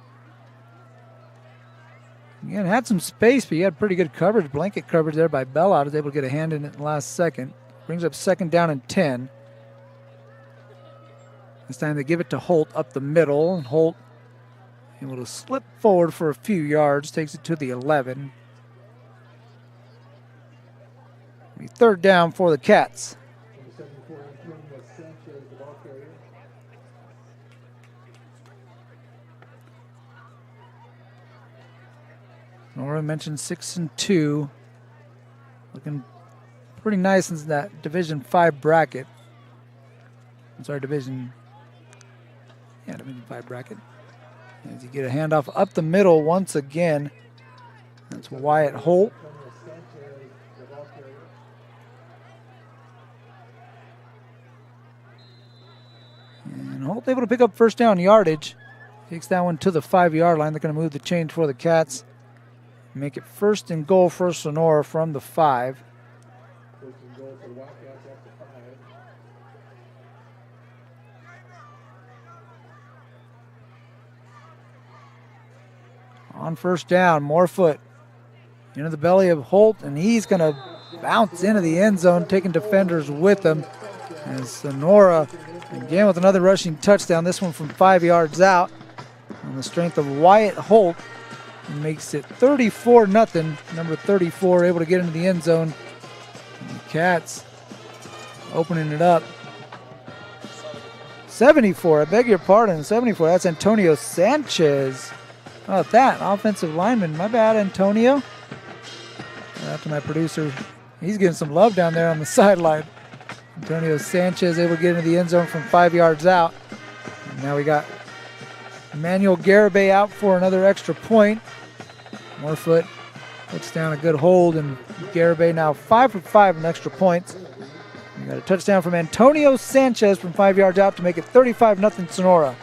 Again, had some space, but he had pretty good coverage, blanket coverage there by Bellot. Was able to get a hand in it in the last second. Brings up 2nd down and 10. This time they give it to Holt up the middle. Holt able to slip forward for a few yards, takes it to the 11. 3rd down for the Cats. Sonora mentioned 6-2. Looking pretty nice in that Division 5 bracket. I'm sorry, Division 5 bracket. As you get a handoff up the middle once again. That's Wyatt Holt. And Holt able to pick up 1st down yardage. Takes that one to the 5-yard line. They're going to move the change for the Cats. Make it 1st and goal for Sonora from the 5. 1st and goal for the Wildcats at the 5. On 1st down, Morefoot into the belly of Holt, and he's going to bounce into the end zone, taking defenders with him. As Sonora, again with another rushing touchdown, this one from 5 yards out, on the strength of Wyatt Holt. And makes it 34-0. Number 34 able to get into the end zone. And the Cats opening it up. 74, I beg your pardon, 74. That's Antonio Sanchez. How about that? Offensive lineman. My bad, Antonio. Shout out to my producer. He's getting some love down there on the sideline. Antonio Sanchez able to get into the end zone from 5 yards out. And now we got Emmanuel Garibay out for another extra point. Morefoot puts down a good hold, and Garibay now 5 for 5 in extra points. We got a touchdown from Antonio Sanchez from 5 yards out to make it 35-0 Sonora.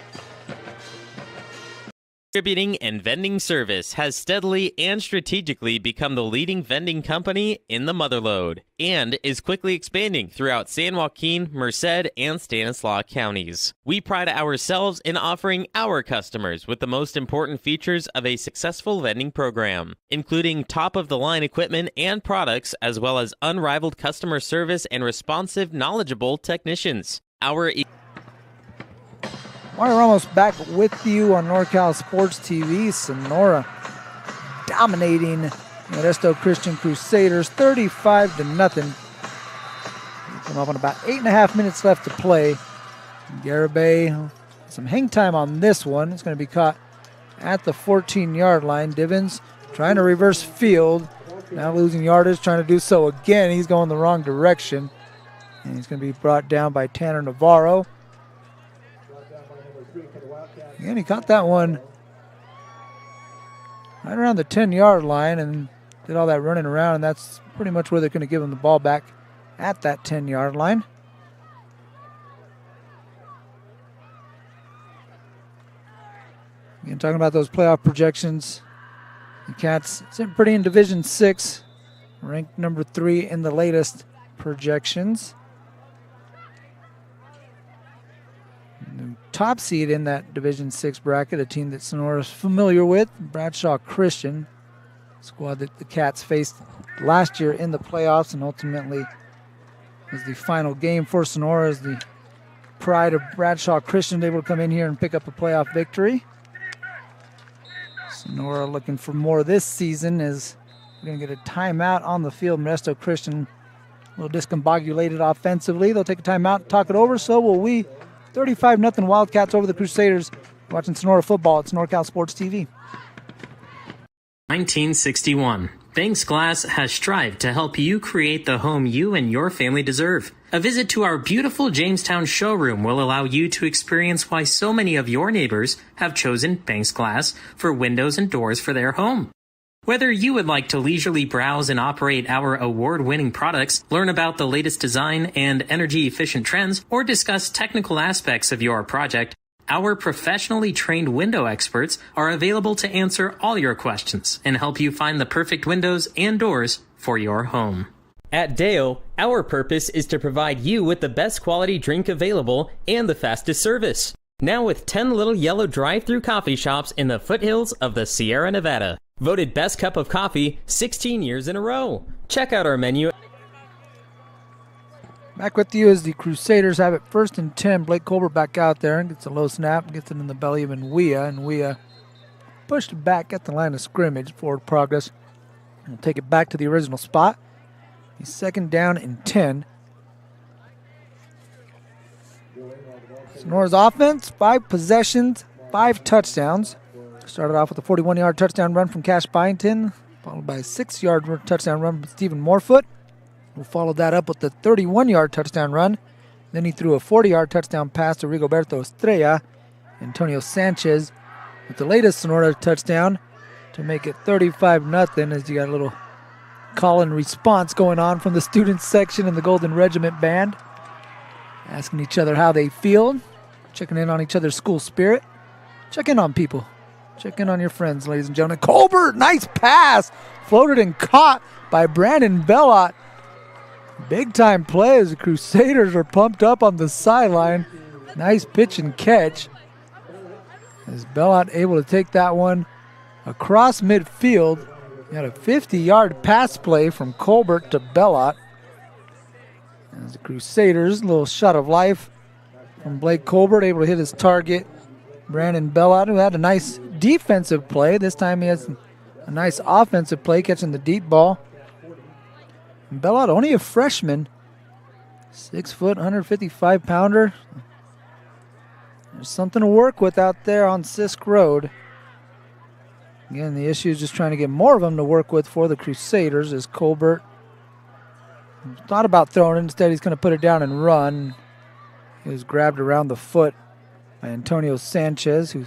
Distributing and vending service has steadily and strategically become the leading vending company in the Motherlode and is quickly expanding throughout San Joaquin, Merced, and Stanislaus counties. We pride ourselves in offering our customers with the most important features of a successful vending program, including top-of-the-line equipment and products, as well as unrivaled customer service and responsive, knowledgeable technicians. Mario Ramos back with you on NorCal Sports TV. Sonora dominating Modesto Christian Crusaders 35-0. Come up on about 8.5 minutes left to play. Garibay, some hang time on this one. It's going to be caught at the 14-yard line. Divins trying to reverse field. Now losing yardage, trying to do so again. He's going the wrong direction. And he's going to be brought down by Tanner Navarro. And he caught that one right around the 10-yard line and did all that running around, and that's pretty much where they're going to give him the ball back at that 10-yard line. Again, talking about those playoff projections, the Cats sit pretty in Division 6, ranked number 3 in the latest projections. The top seed in that Division 6 bracket, a team that Sonora's familiar with, Bradshaw Christian, squad that the Cats faced last year in the playoffs and ultimately was the final game for Sonora as the pride of Bradshaw Christian able to come in here and pick up a playoff victory. Sonora looking for more this season as we're going to get a timeout on the field. Modesto Christian a little discombobulated offensively. They'll take a timeout, talk it over, so will we. 35-0 Wildcats over the Crusaders. Watching Sonora football at NorCal Sports TV. 1961. Banks Glass has strived to help you create the home you and your family deserve. A visit to our beautiful Jamestown showroom will allow you to experience why so many of your neighbors have chosen Banks Glass for windows and doors for their home. Whether you would like to leisurely browse and operate our award-winning products, learn about the latest design and energy-efficient trends, or discuss technical aspects of your project, our professionally trained window experts are available to answer all your questions and help you find the perfect windows and doors for your home. At Deo, our purpose is to provide you with the best quality drink available and the fastest service. Now with 10 little yellow drive-through coffee shops in the foothills of the Sierra Nevada. Voted best cup of coffee 16 years in a row. Check out our menu. Back with you as the Crusaders have it 1st and 10. Blake Colbert back out there and gets a low snap, gets it in the belly of Nwia, and Nwia pushed back at the line of scrimmage. Forward progress. We'll take it back to the original spot. He's 2nd down and 10. Sonora's offense, 5 possessions, 5 touchdowns. Started off with a 41-yard touchdown run from Cash Byington, followed by a 6-yard touchdown run from Stephen Morefoot. We'll follow that up with a 31-yard touchdown run. Then he threw a 40-yard touchdown pass to Rigoberto Estrella. Antonio Sanchez with the latest Sonora touchdown to make it 35-0 as you got a little call and response going on from the students section and the Golden Regiment Band. Asking each other how they feel, checking in on each other's school spirit. Check in on people. Check in on your friends, ladies and gentlemen. Colbert, nice pass. Floated and caught by Brandon Bellot. Big time play as the Crusaders are pumped up on the sideline. Nice pitch and catch. As Bellot able to take that one across midfield. You had a 50-yard pass play from Colbert to Bellot. As the Crusaders, a little shot of life from Blake Colbert, able to hit his target. Brandon Bellot, who had a nice defensive play. This time he has a nice offensive play, catching the deep ball. And Bellot, only a freshman, 6 foot, 155-pounder. There's something to work with out there on Sisk Road. Again, the issue is just trying to get more of them to work with for the Crusaders as Colbert thought about throwing it. Instead, he's going to put it down and run. He was grabbed around the foot by Antonio Sanchez, who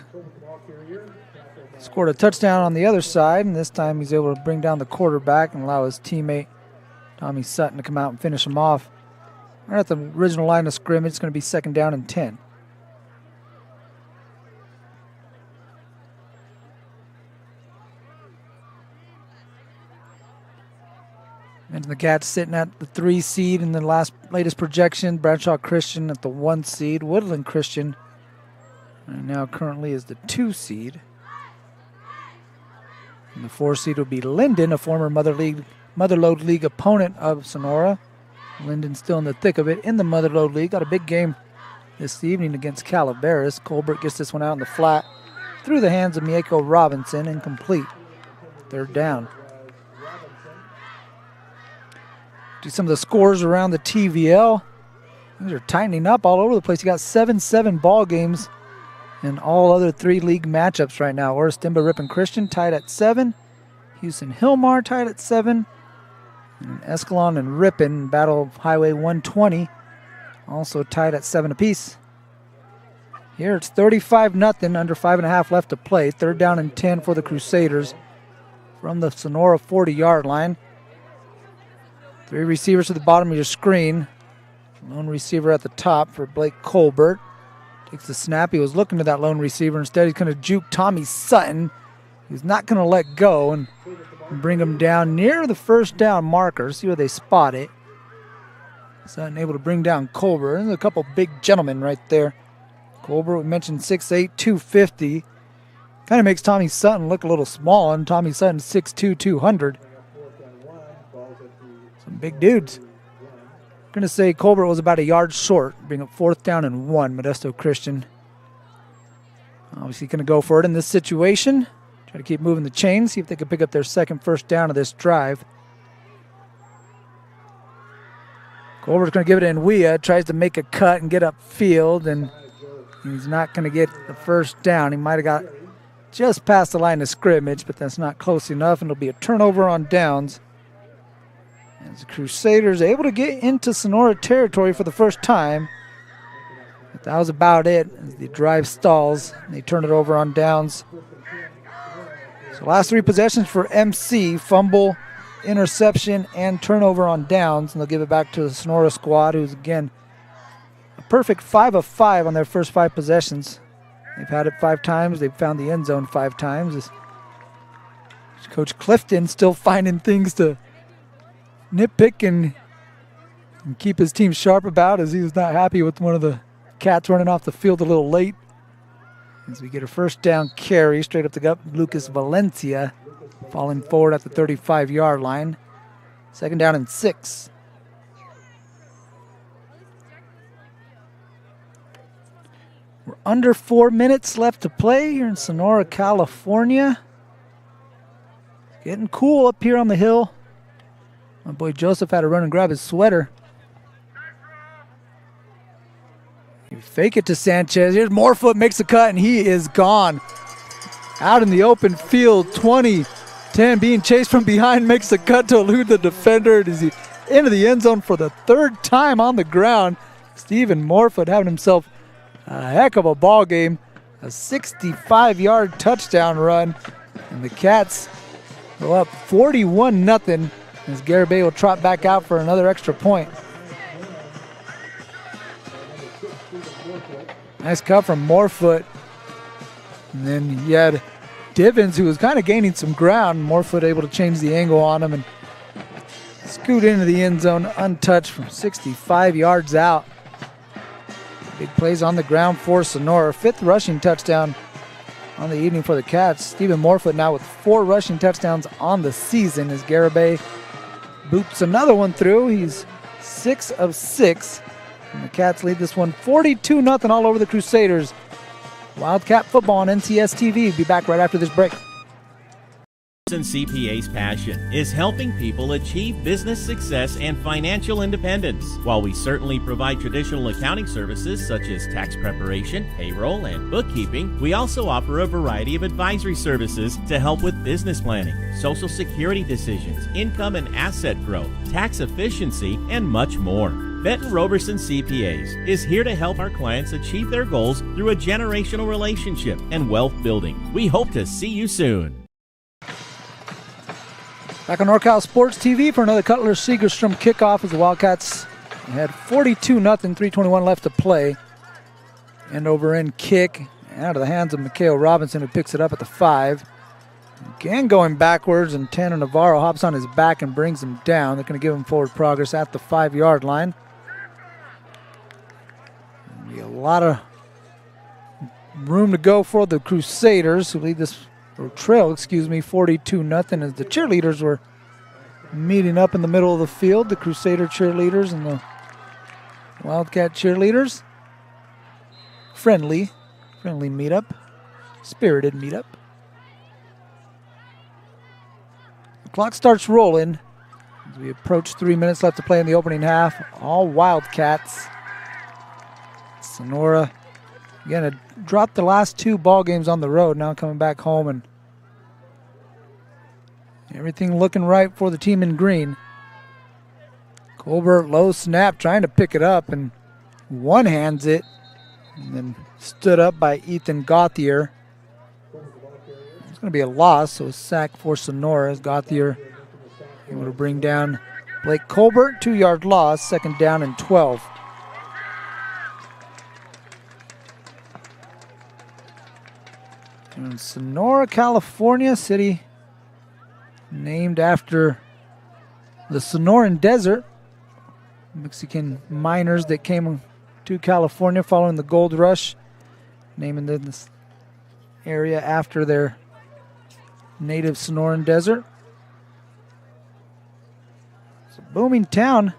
scored a touchdown on the other side, and this time he's able to bring down the quarterback and allow his teammate Tommy Sutton to come out and finish him off. Right at the original line of scrimmage, it's going to be 2nd down and 10. And the Cats sitting at the 3 seed in the latest projection. Bradshaw Christian at the 1 seed. Woodland Christian right now currently is the 2 seed. And the 4 seed will be Linden, a former Motherlode League opponent of Sonora. Linden still in the thick of it in the Motherlode League. Got a big game this evening against Calaveras. Colbert gets this one out in the flat through the hands of Mieko Robinson, incomplete. 3rd down. Do some of the scores around the TVL. Things are tightening up all over the place. You got 7-7 ball games in all other 3 league matchups right now. Oristimba Ripon Christian tied at 7. Hughson Hillmar tied at 7. And Escalon and Ripon battle Highway 120 also tied at 7 apiece. Here it's 35-0, under 5.5 left to play. 3rd down and 10 for the Crusaders from the Sonora 40-yard line. 3 receivers to the bottom of your screen. Lone receiver at the top for Blake Colbert. Takes the snap. He was looking to that lone receiver. Instead, he's going to juke Tommy Sutton. He's not going to let go and bring him down near the 1st down marker. See where they spot it. Sutton able to bring down Colbert. There's a couple big gentlemen right there. Colbert, we mentioned 6'8", 250. Kind of makes Tommy Sutton look a little small, and Tommy Sutton 6'2", 200. Some big dudes. Going to say Colbert was about a yard short, bring up 4th down and 1. Modesto Christian obviously going to go for it in this situation. Try to keep moving the chain, see if they can pick up their 2nd first down of this drive. Colbert's going to give it to Nwia, tries to make a cut and get upfield, and he's not going to get the 1st down. He might have got just past the line of scrimmage, but that's not close enough, and it'll be a turnover on downs. As the Crusaders able to get into Sonora territory for the first time. But that was about it as the drive stalls. They turn it over on downs. So last 3 possessions for MC, fumble, interception, and turnover on downs. And they'll give it back to the Sonora squad, who's, again, a perfect 5 of 5 on their first 5 possessions. They've had it 5 times. They've found the end zone 5 times. Coach Clifton still finding things to nitpick and keep his team sharp about, as he was not happy with one of the Cats running off the field a little late. As we get a 1st down carry straight up the gut, Lucas Valencia falling forward at the 35-yard line. 2nd down and 6. We're under 4 minutes left to play here in Sonora, California. Getting cool up here on the hill. My boy Joseph had to run and grab his sweater. You fake it to Sanchez. Here's Morefoot, makes a cut, and he is gone. Out in the open field, 20-10, being chased from behind, makes a cut to elude the defender. It is into the end zone for the 3rd time on the ground. Stephen Morefoot having himself a heck of a ball game. A 65-yard touchdown run. And the Cats go up 41-0 as Garibay will trot back out for another extra point. Nice cut from Morefoot. And then you had Divins, who was kind of gaining some ground. Morefoot able to change the angle on him and scoot into the end zone untouched from 65 yards out. Big plays on the ground for Sonora. 5th rushing touchdown on the evening for the Cats. Stephen Morefoot now with 4 rushing touchdowns on the season as Garibay boots another one through. He's 6 of 6. And the Cats lead this one 42-0 all over the Crusaders. Wildcat football on NCS TV. Be back right after this break. CPA's passion is helping people achieve business success and financial independence. While we certainly provide traditional accounting services such as tax preparation, payroll, and bookkeeping, we also offer a variety of advisory services to help with business planning, social security decisions, income and asset growth, tax efficiency, and much more. Benton Roberson CPAs is here to help our clients achieve their goals through a generational relationship and wealth building. We hope to see you soon. Back on NorCal Sports TV for another Cutler-Segerstrom kickoff as the Wildcats had 42-0, 3:21 left to play. End over end kick out of the hands of Mikhail Robinson, who picks it up at the 5. Again going backwards, and Tanner Navarro hops on his back and brings him down. They're going to give him forward progress at the 5-yard line. Be a lot of room to go for the Crusaders, who lead this trail 42-0 as the cheerleaders were meeting up in the middle of the field. The Crusader cheerleaders and the Wildcat cheerleaders. Friendly meetup, spirited meetup. The clock starts rolling as we approach 3 minutes left to play in the opening half. All Wildcats. Sonora again had dropped the last 2 ball games on the road, now coming back home, and everything looking right for the team in green. Colbert, low snap, trying to pick it up, and one-hands it, and then stood up by Ethan Gauthier. It's going to be a loss, so a sack for Sonora as Gauthier able to bring down Blake Colbert. 2-yard loss, 2nd down and 12. In Sonora, California, city named after the Sonoran Desert, Mexican miners that came to California following the gold rush, naming this area after their native Sonoran Desert. It's a booming town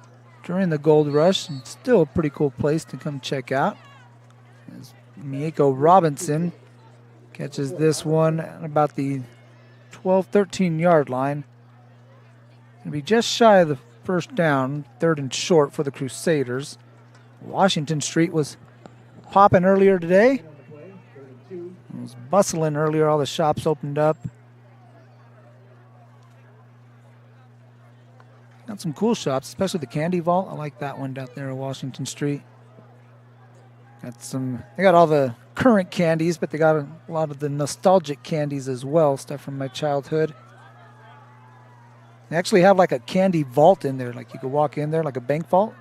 during the gold rush, and still a pretty cool place to come check out. As Mieko Robinson catches this one at about the 12-13 yard line. Going to be just shy of the 1st down, 3rd and short for the Crusaders. Washington Street was popping earlier today. It was bustling earlier, all the shops opened up. Got some cool shops, especially the Candy Vault. I like that one down there on Washington Street. They got all the current candies, but they got a lot of the nostalgic candies as well, stuff from my childhood. They actually have like a candy vault in there, like you could walk in there like a bank vault.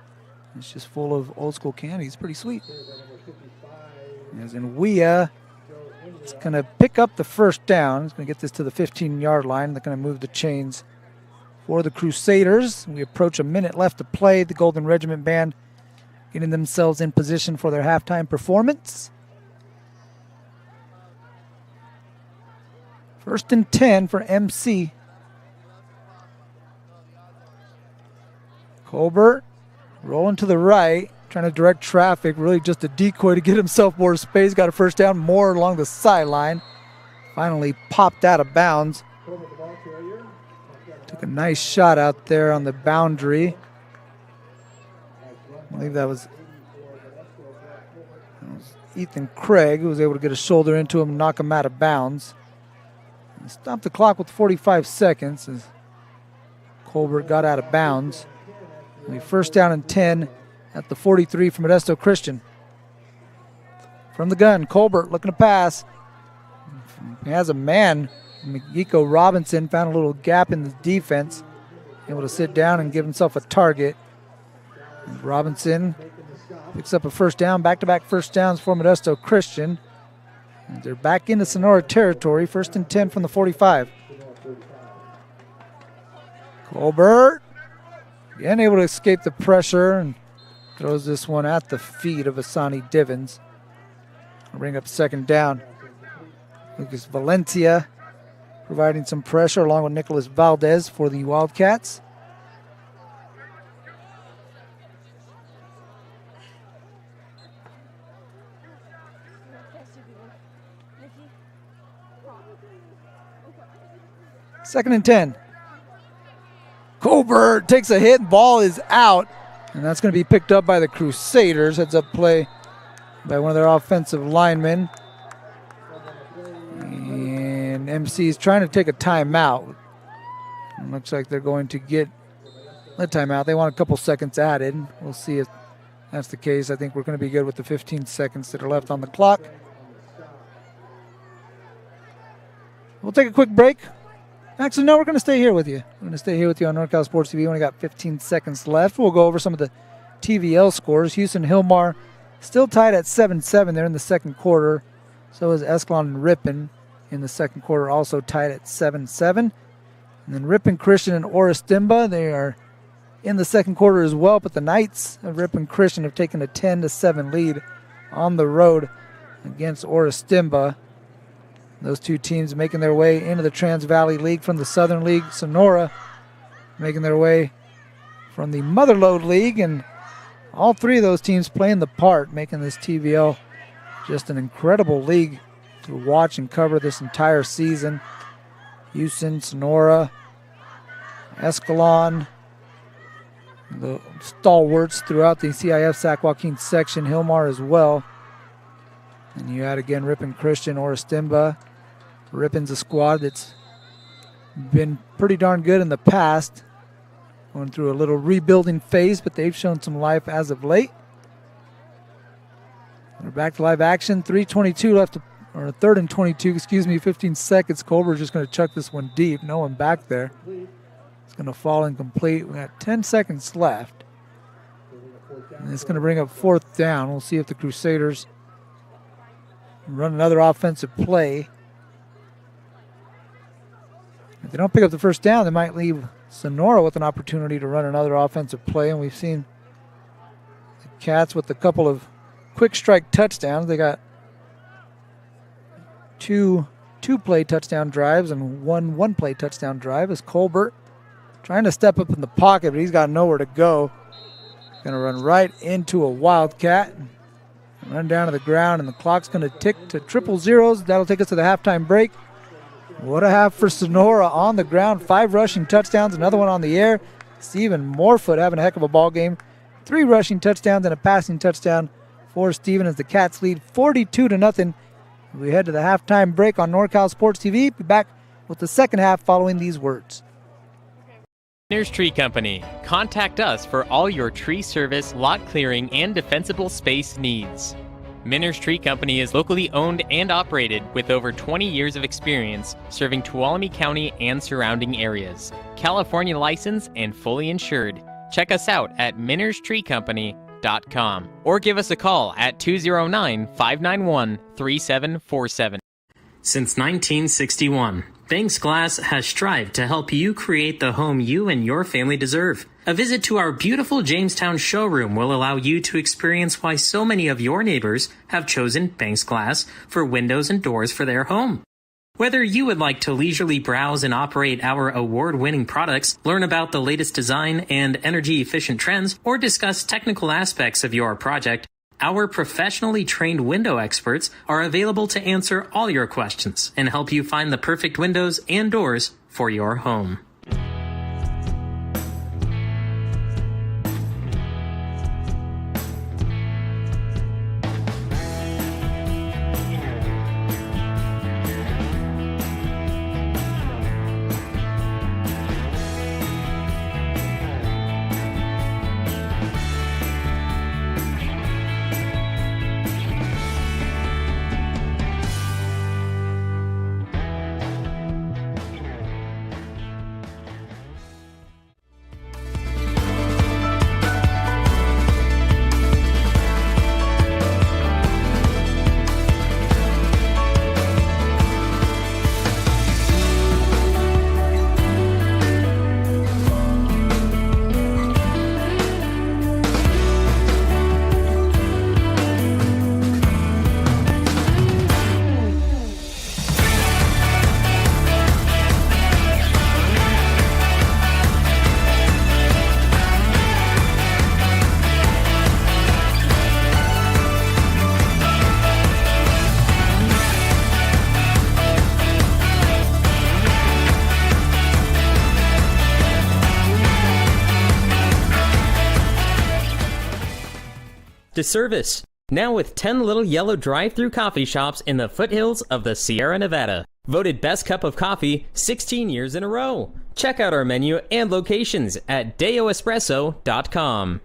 It's just full of old school candies, pretty sweet. As in Wea, it's going to pick up the 1st down. It's going to get this to the 15-yard line. They're going to move the chains for the Crusaders. We approach a minute left to play. The Golden Regiment Band getting themselves in position for their halftime performance. First and 10 for MC. Colbert rolling to the right, trying to direct traffic, really just a decoy to get himself more space. Got a first down, more along the sideline. Finally popped out of bounds. Took a nice shot out there on the boundary. I believe that was Ethan Craig, who was able to get a shoulder into him and knock him out of bounds. He stopped the clock with 45 seconds as Colbert got out of bounds. First down and 10 at the 43 for Modesto Christian. From the gun, Colbert looking to pass. He has a man. Miguiko Robinson found a little gap in the defense, able to sit down and give himself a target. And Robinson picks up a first down, back-to-back first downs for Modesto Christian. And they're back into Sonora territory, first and 10 from the 45. Colbert, again able to escape the pressure and throws this one at the feet of Asani Divins. Bring up second down. Lucas Valencia providing some pressure along with Nicholas Valdez for the Wildcats. Second and 10. Colbert takes a hit, ball is out, and that's going to be picked up by the Crusaders. Heads up play by one of their offensive linemen. And MC is trying to take a timeout. It looks like they're going to get a timeout. They want a couple seconds added. We'll see if that's the case. I think we're going to be good with the 15 seconds that are left on the clock. We'll take a quick break. Actually, no, we're going to stay here with you. We're going to stay here with you on NorCal Sports TV. We only got 15 seconds left. We'll go over some of the TVL scores. Hughson-Hillmar still tied at 7-7 there in the second quarter. So is Escalon and Ripon in the second quarter, also tied at 7-7. And then Ripon Christian and Oristimba, they are in the second quarter as well. But the Knights of Ripon Christian have taken a 10-7 lead on the road against Oristimba. Those two teams making their way into the Trans-Valley League from the Southern League. Sonora making their way from the Motherlode League. And all three of those teams playing the part, making this TVL just an incredible league to watch and cover this entire season. Hughson, Sonora, Escalon, the stalwarts throughout the CIF sac-joaquin section, Hillmar as well. And you add again Ripon Christian, Oristimba. Ripon's a squad that's been pretty darn good in the past. Going through a little rebuilding phase, but they've shown some life as of late. We're back to live action. 3:22 left, or third and 22, 15 seconds. Colbert's just going to chuck this one deep. No one back there. It's going to fall incomplete. We got 10 seconds left. And it's going to bring up fourth down. We'll see if the Crusaders run another offensive play. If they don't pick up the first down, they might leave Sonora with an opportunity to run another offensive play. And we've seen the Cats with a couple of quick strike touchdowns. They got two play touchdown drives and one play touchdown drive. As Colbert trying to step up in the pocket, but he's got nowhere to go. Going to run right into a Wildcat. Run down to the ground, and the clock's going to tick to triple zeros. That'll take us to the halftime break. What a half for Sonora on the ground. 5 rushing touchdowns, another one on the air. Steven Morefoot having a heck of a ball game. 3 rushing touchdowns and a passing touchdown for Steven as the Cats lead 42-0. We head to the halftime break on NorCal Sports TV. Be back with the second half following these words. Minners Tree Company. Contact us for all your tree service, lot clearing, and defensible space needs. Minners Tree Company is locally owned and operated with over 20 years of experience serving Tuolumne County and surrounding areas. California licensed and fully insured. Check us out at minnerstreecompany.com or give us a call at 209-591-3747. Since 1961, Banks Glass has strived to help you create the home you and your family deserve. A visit to our beautiful Jamestown showroom will allow you to experience why so many of your neighbors have chosen Banks Glass for windows and doors for their home. Whether you would like to leisurely browse and operate our award-winning products, learn about the latest design and energy-efficient trends, or discuss technical aspects of your project, our professionally trained window experts are available to answer all your questions and help you find the perfect windows and doors for your home. DeService, now with 10 little yellow drive-through coffee shops in the foothills of the Sierra Nevada. Voted best cup of coffee 16 years in a row. Check out our menu and locations at deoespresso.com.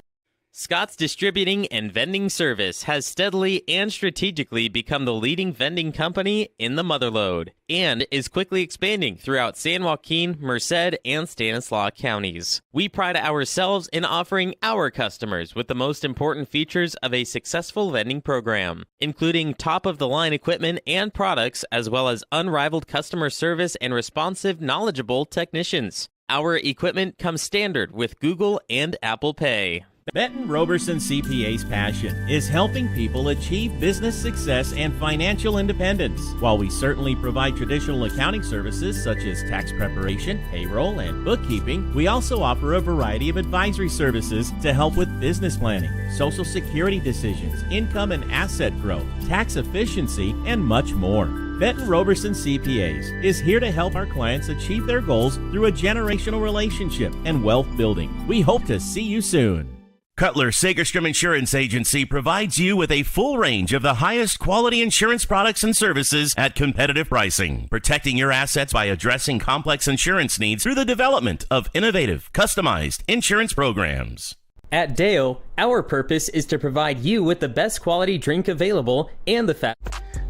Scott's Distributing and Vending Service has steadily and strategically become the leading vending company in the Motherlode and is quickly expanding throughout San Joaquin, Merced, and Stanislaus counties. We pride ourselves in offering our customers with the most important features of a successful vending program, including top-of-the-line equipment and products, as well as unrivaled customer service and responsive, knowledgeable technicians. Our equipment comes standard with Google and Apple Pay. Benton Roberson CPA's passion is helping people achieve business success and financial independence. While we certainly provide traditional accounting services such as tax preparation, payroll, and bookkeeping, we also offer a variety of advisory services to help with business planning, Social Security decisions, income and asset growth, tax efficiency, and much more. Benton Roberson CPAs is here to help our clients achieve their goals through a generational relationship and wealth building. We hope to see you soon. Cutler Sagerstrom Insurance Agency provides you with a full range of the highest quality insurance products and services at competitive pricing, protecting your assets by addressing complex insurance needs through the development of innovative, customized insurance programs. At Deo, our purpose is to provide you with the best quality drink available and the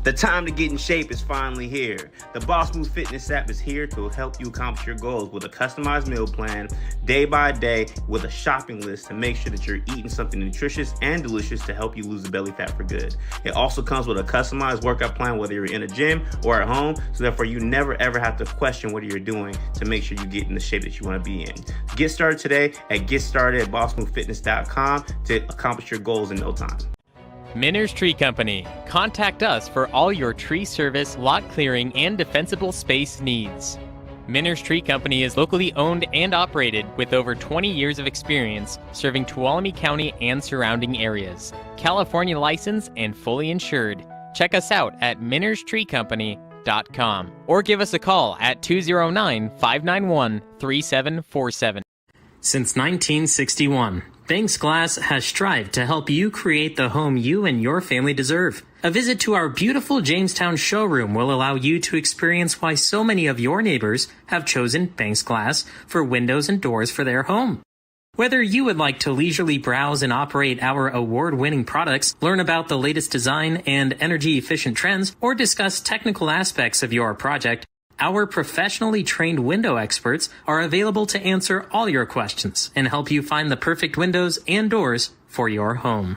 The time to get in shape is finally here. The Boss Move Fitness app is here to help you accomplish your goals with a customized meal plan, day by day, with a shopping list to make sure that you're eating something nutritious and delicious to help you lose the belly fat for good. It also comes with a customized workout plan, whether you're in a gym or at home, so therefore you never ever have to question what you're doing to make sure you get in the shape that you want to be in. Get started today at GetStarted@BossMoveFitness.com to accomplish your goals in no time. Minner's Tree Company. Contact us for all your tree service, lot clearing, and defensible space needs. Minner's Tree Company is locally owned and operated with over 20 years of experience serving Tuolumne County and surrounding areas. California licensed and fully insured. Check us out at minnerstreecompany.com or give us a call at 209-591-3747. Since 1961, Banks Glass has strived to help you create the home you and your family deserve. A visit to our beautiful Jamestown showroom will allow you to experience why so many of your neighbors have chosen Banks Glass for windows and doors for their home. Whether you would like to leisurely browse and operate our award-winning products, learn about the latest design and energy-efficient trends, or discuss technical aspects of your project, our professionally trained window experts are available to answer all your questions and help you find the perfect windows and doors for your home.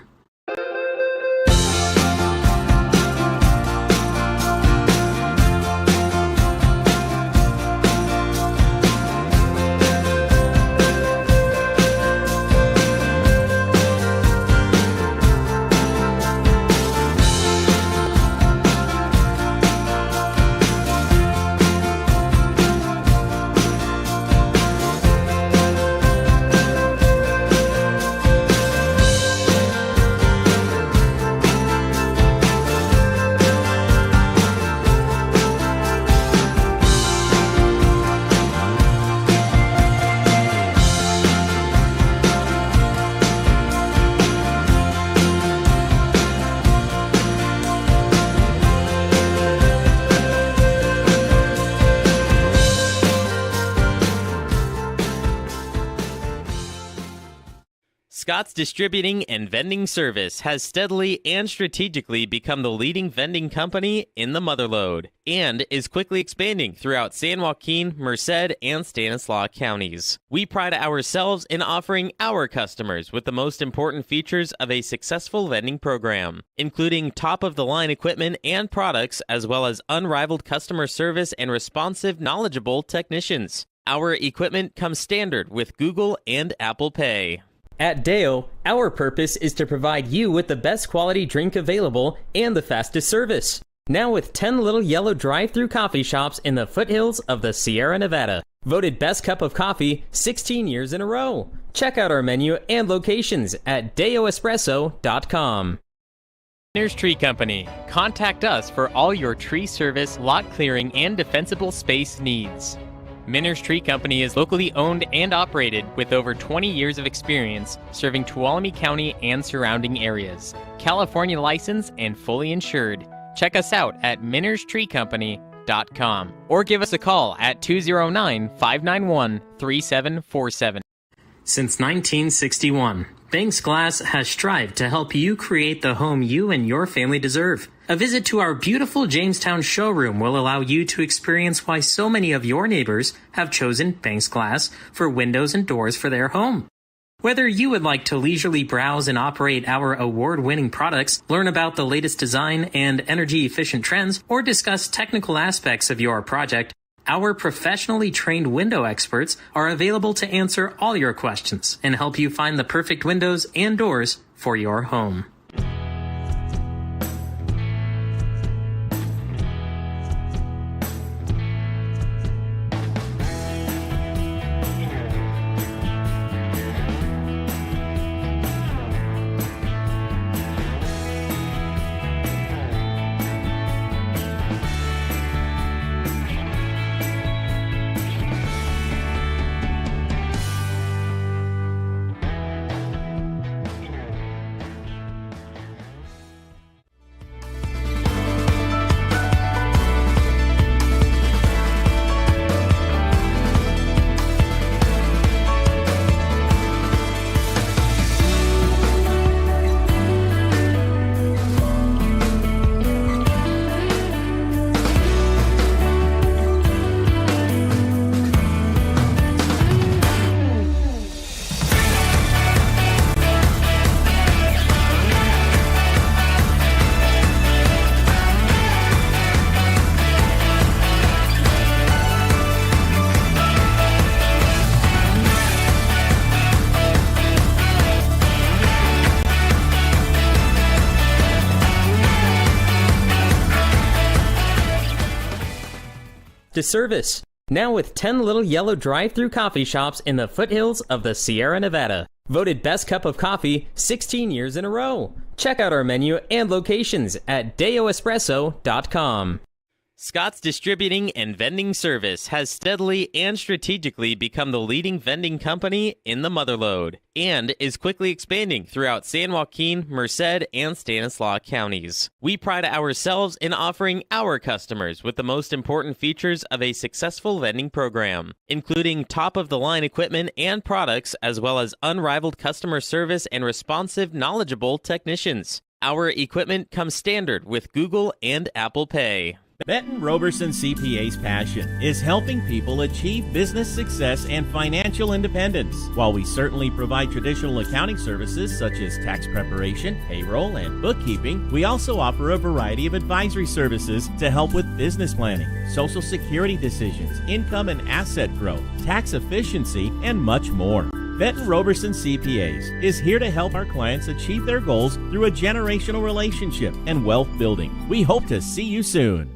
Scott's Distributing and Vending Service has steadily and strategically become the leading vending company in the Motherlode and is quickly expanding throughout San Joaquin, Merced, and Stanislaus counties. We pride ourselves in offering our customers with the most important features of a successful vending program, including top-of-the-line equipment and products, as well as unrivaled customer service and responsive, knowledgeable technicians. Our equipment comes standard with Google and Apple Pay. At Deo, our purpose is to provide you with the best quality drink available and the fastest service. Now with 10 little yellow drive-through coffee shops in the foothills of the Sierra Nevada. Voted best cup of coffee 16 years in a row. Check out our menu and locations at deoespresso.com. Minners Tree Company. Contact us for all your tree service, lot clearing, and defensible space needs. Minners Tree Company is locally owned and operated with over 20 years of experience serving Tuolumne County and surrounding areas. California licensed and fully insured. Check us out at minnerstreecompany.com or give us a call at 209-591-3747. Since 1961, Banks Glass has strived to help you create the home you and your family deserve. A visit to our beautiful Jamestown showroom will allow you to experience why so many of your neighbors have chosen Banks Glass for windows and doors for their home. Whether you would like to leisurely browse and operate our award-winning products, learn about the latest design and energy-efficient trends, or discuss technical aspects of your project, our professionally trained window experts are available to answer all your questions and help you find the perfect windows and doors for your home. Service. Now with 10 little yellow drive-through coffee shops in the foothills of the Sierra Nevada. Voted best cup of coffee 16 years in a row. Check out our menu and locations at deoespresso.com. Scott's Distributing and Vending Service has steadily and strategically become the leading vending company in the Motherlode and is quickly expanding throughout San Joaquin, Merced, and Stanislaus counties. We pride ourselves in offering our customers with the most important features of a successful vending program, including top-of-the-line equipment and products, as well as unrivaled customer service and responsive, knowledgeable technicians. Our equipment comes standard with Google and Apple Pay. Benton Roberson CPA's passion is helping people achieve business success and financial independence. While we certainly provide traditional accounting services such as tax preparation, payroll, and bookkeeping, we also offer a variety of advisory services to help with business planning, Social Security decisions, income and asset growth, tax efficiency, and much more. Benton Roberson CPAs is here to help our clients achieve their goals through a generational relationship and wealth building. We hope to see you soon.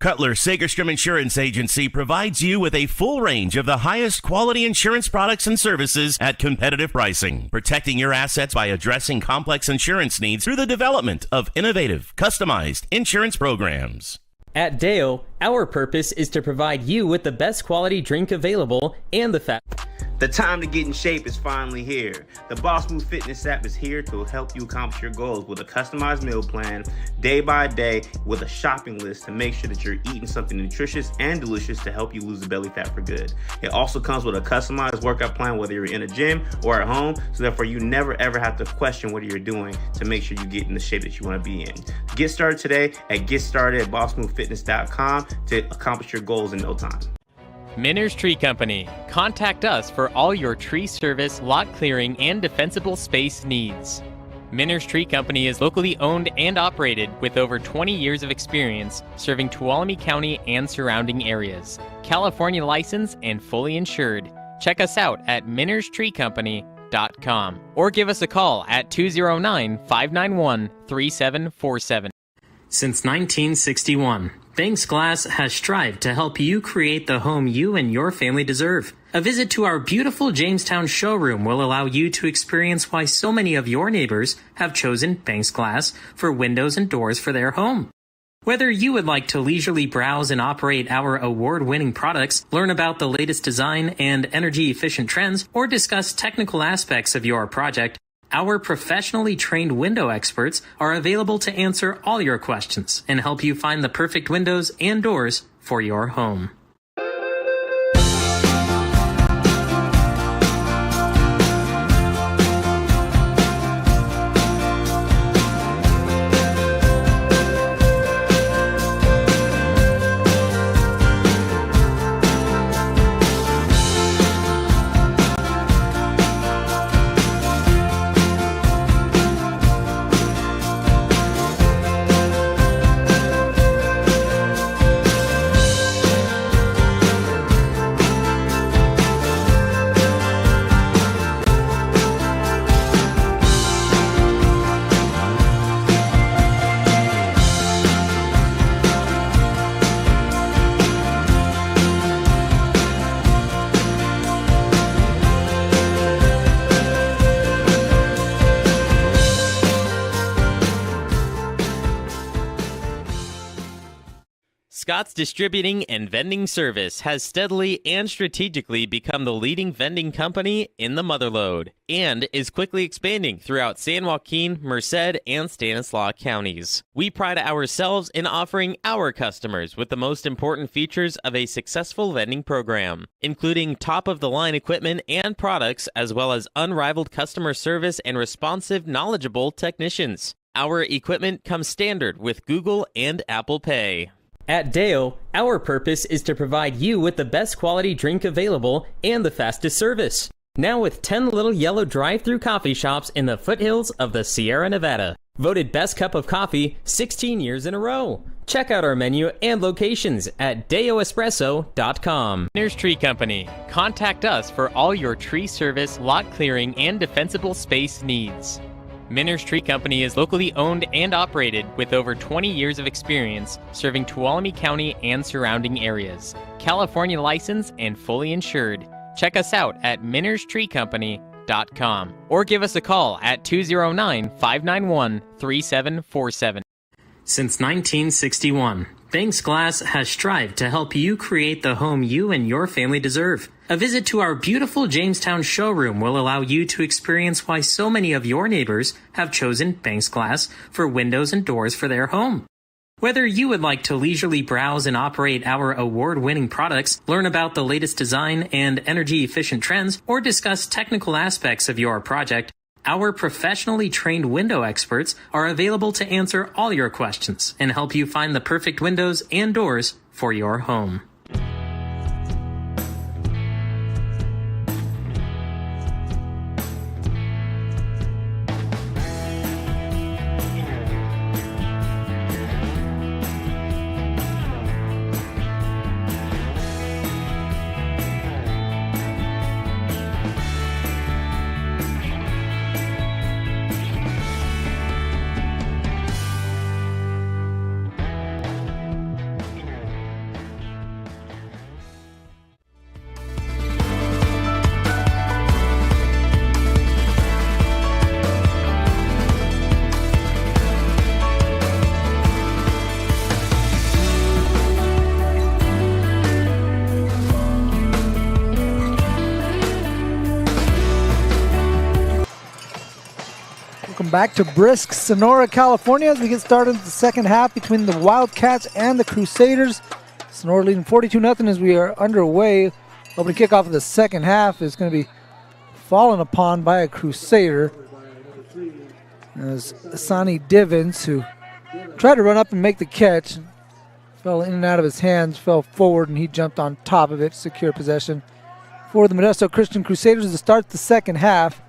Cutler Sagerstrom Insurance Agency provides you with a full range of the highest quality insurance products and services at competitive pricing, protecting your assets by addressing complex insurance needs through the development of innovative, customized insurance programs. At Deo, our purpose is to provide you with the best quality drink available and the The time to get in shape is finally here. The Boss Move Fitness app is here to help you accomplish your goals with a customized meal plan, day by day, with a shopping list to make sure that you're eating something nutritious and delicious to help you lose the belly fat for good. It also comes with a customized workout plan, whether you're in a gym or at home, so therefore you never ever have to question what you're doing to make sure you get in the shape that you want to be in. Get started today at GetStartedAtBossMoveFitness.com to accomplish your goals in no time. Minner's Tree Company. Contact us for all your tree service, lot clearing, and defensible space needs. Minner's Tree Company is locally owned and operated with over 20 years of experience serving Tuolumne County and surrounding areas. California licensed and fully insured. Check us out at minnerstreecompany.com or give us a call at 209-591-3747. Since 1961, Banks Glass has strived to help you create the home you and your family deserve. A visit to our beautiful Jamestown showroom will allow you to experience why so many of your neighbors have chosen Banks Glass for windows and doors for their home. Whether you would like to leisurely browse and operate our award-winning products, learn about the latest design and energy-efficient trends, or discuss technical aspects of your project, our professionally trained window experts are available to answer all your questions and help you find the perfect windows and doors for your home. Scott's Distributing and Vending Service has steadily and strategically become the leading vending company in the Motherlode and is quickly expanding throughout San Joaquin, Merced, and Stanislaus counties. We pride ourselves in offering our customers with the most important features of a successful vending program, including top-of-the-line equipment and products, as well as unrivaled customer service and responsive, knowledgeable technicians. Our equipment comes standard with Google and Apple Pay. At Deo, our purpose is to provide you with the best quality drink available and the fastest service. Now with 10 little yellow drive-through coffee shops in the foothills of the Sierra Nevada. Voted best cup of coffee 16 years in a row. Check out our menu and locations at deoespresso.com. Minner's Tree Company. Contact us for all your tree service, lot clearing, and defensible space needs. Minner's Tree Company is locally owned and operated with over 20 years of experience serving Tuolumne County and surrounding areas. California licensed and fully insured. Check us out at minnerstreecompany.com or give us a call at 209-591-3747. Since 1961, Banks Glass has strived to help you create the home you and your family deserve. A visit to our beautiful Jamestown showroom will allow you to experience why so many of your neighbors have chosen Banks Glass for windows and doors for their home. Whether you would like to leisurely browse and operate our award-winning products, learn about the latest design and energy-efficient trends, or discuss technical aspects of your project, our professionally trained window experts are available to answer all your questions and help you find the perfect windows and doors for your home. back to brisk Sonora, California as we get started in the second half between the Wildcats and the Crusaders. Sonora leading 42-0 as we are underway. Opening kickoff of the second half is going to be fallen upon by a Crusader. As Asani Divins, who tried to run up and make the catch, fell in and out of his hands, fell forward, and he jumped on top of it to secure possession for the Modesto Christian Crusaders to start the second half.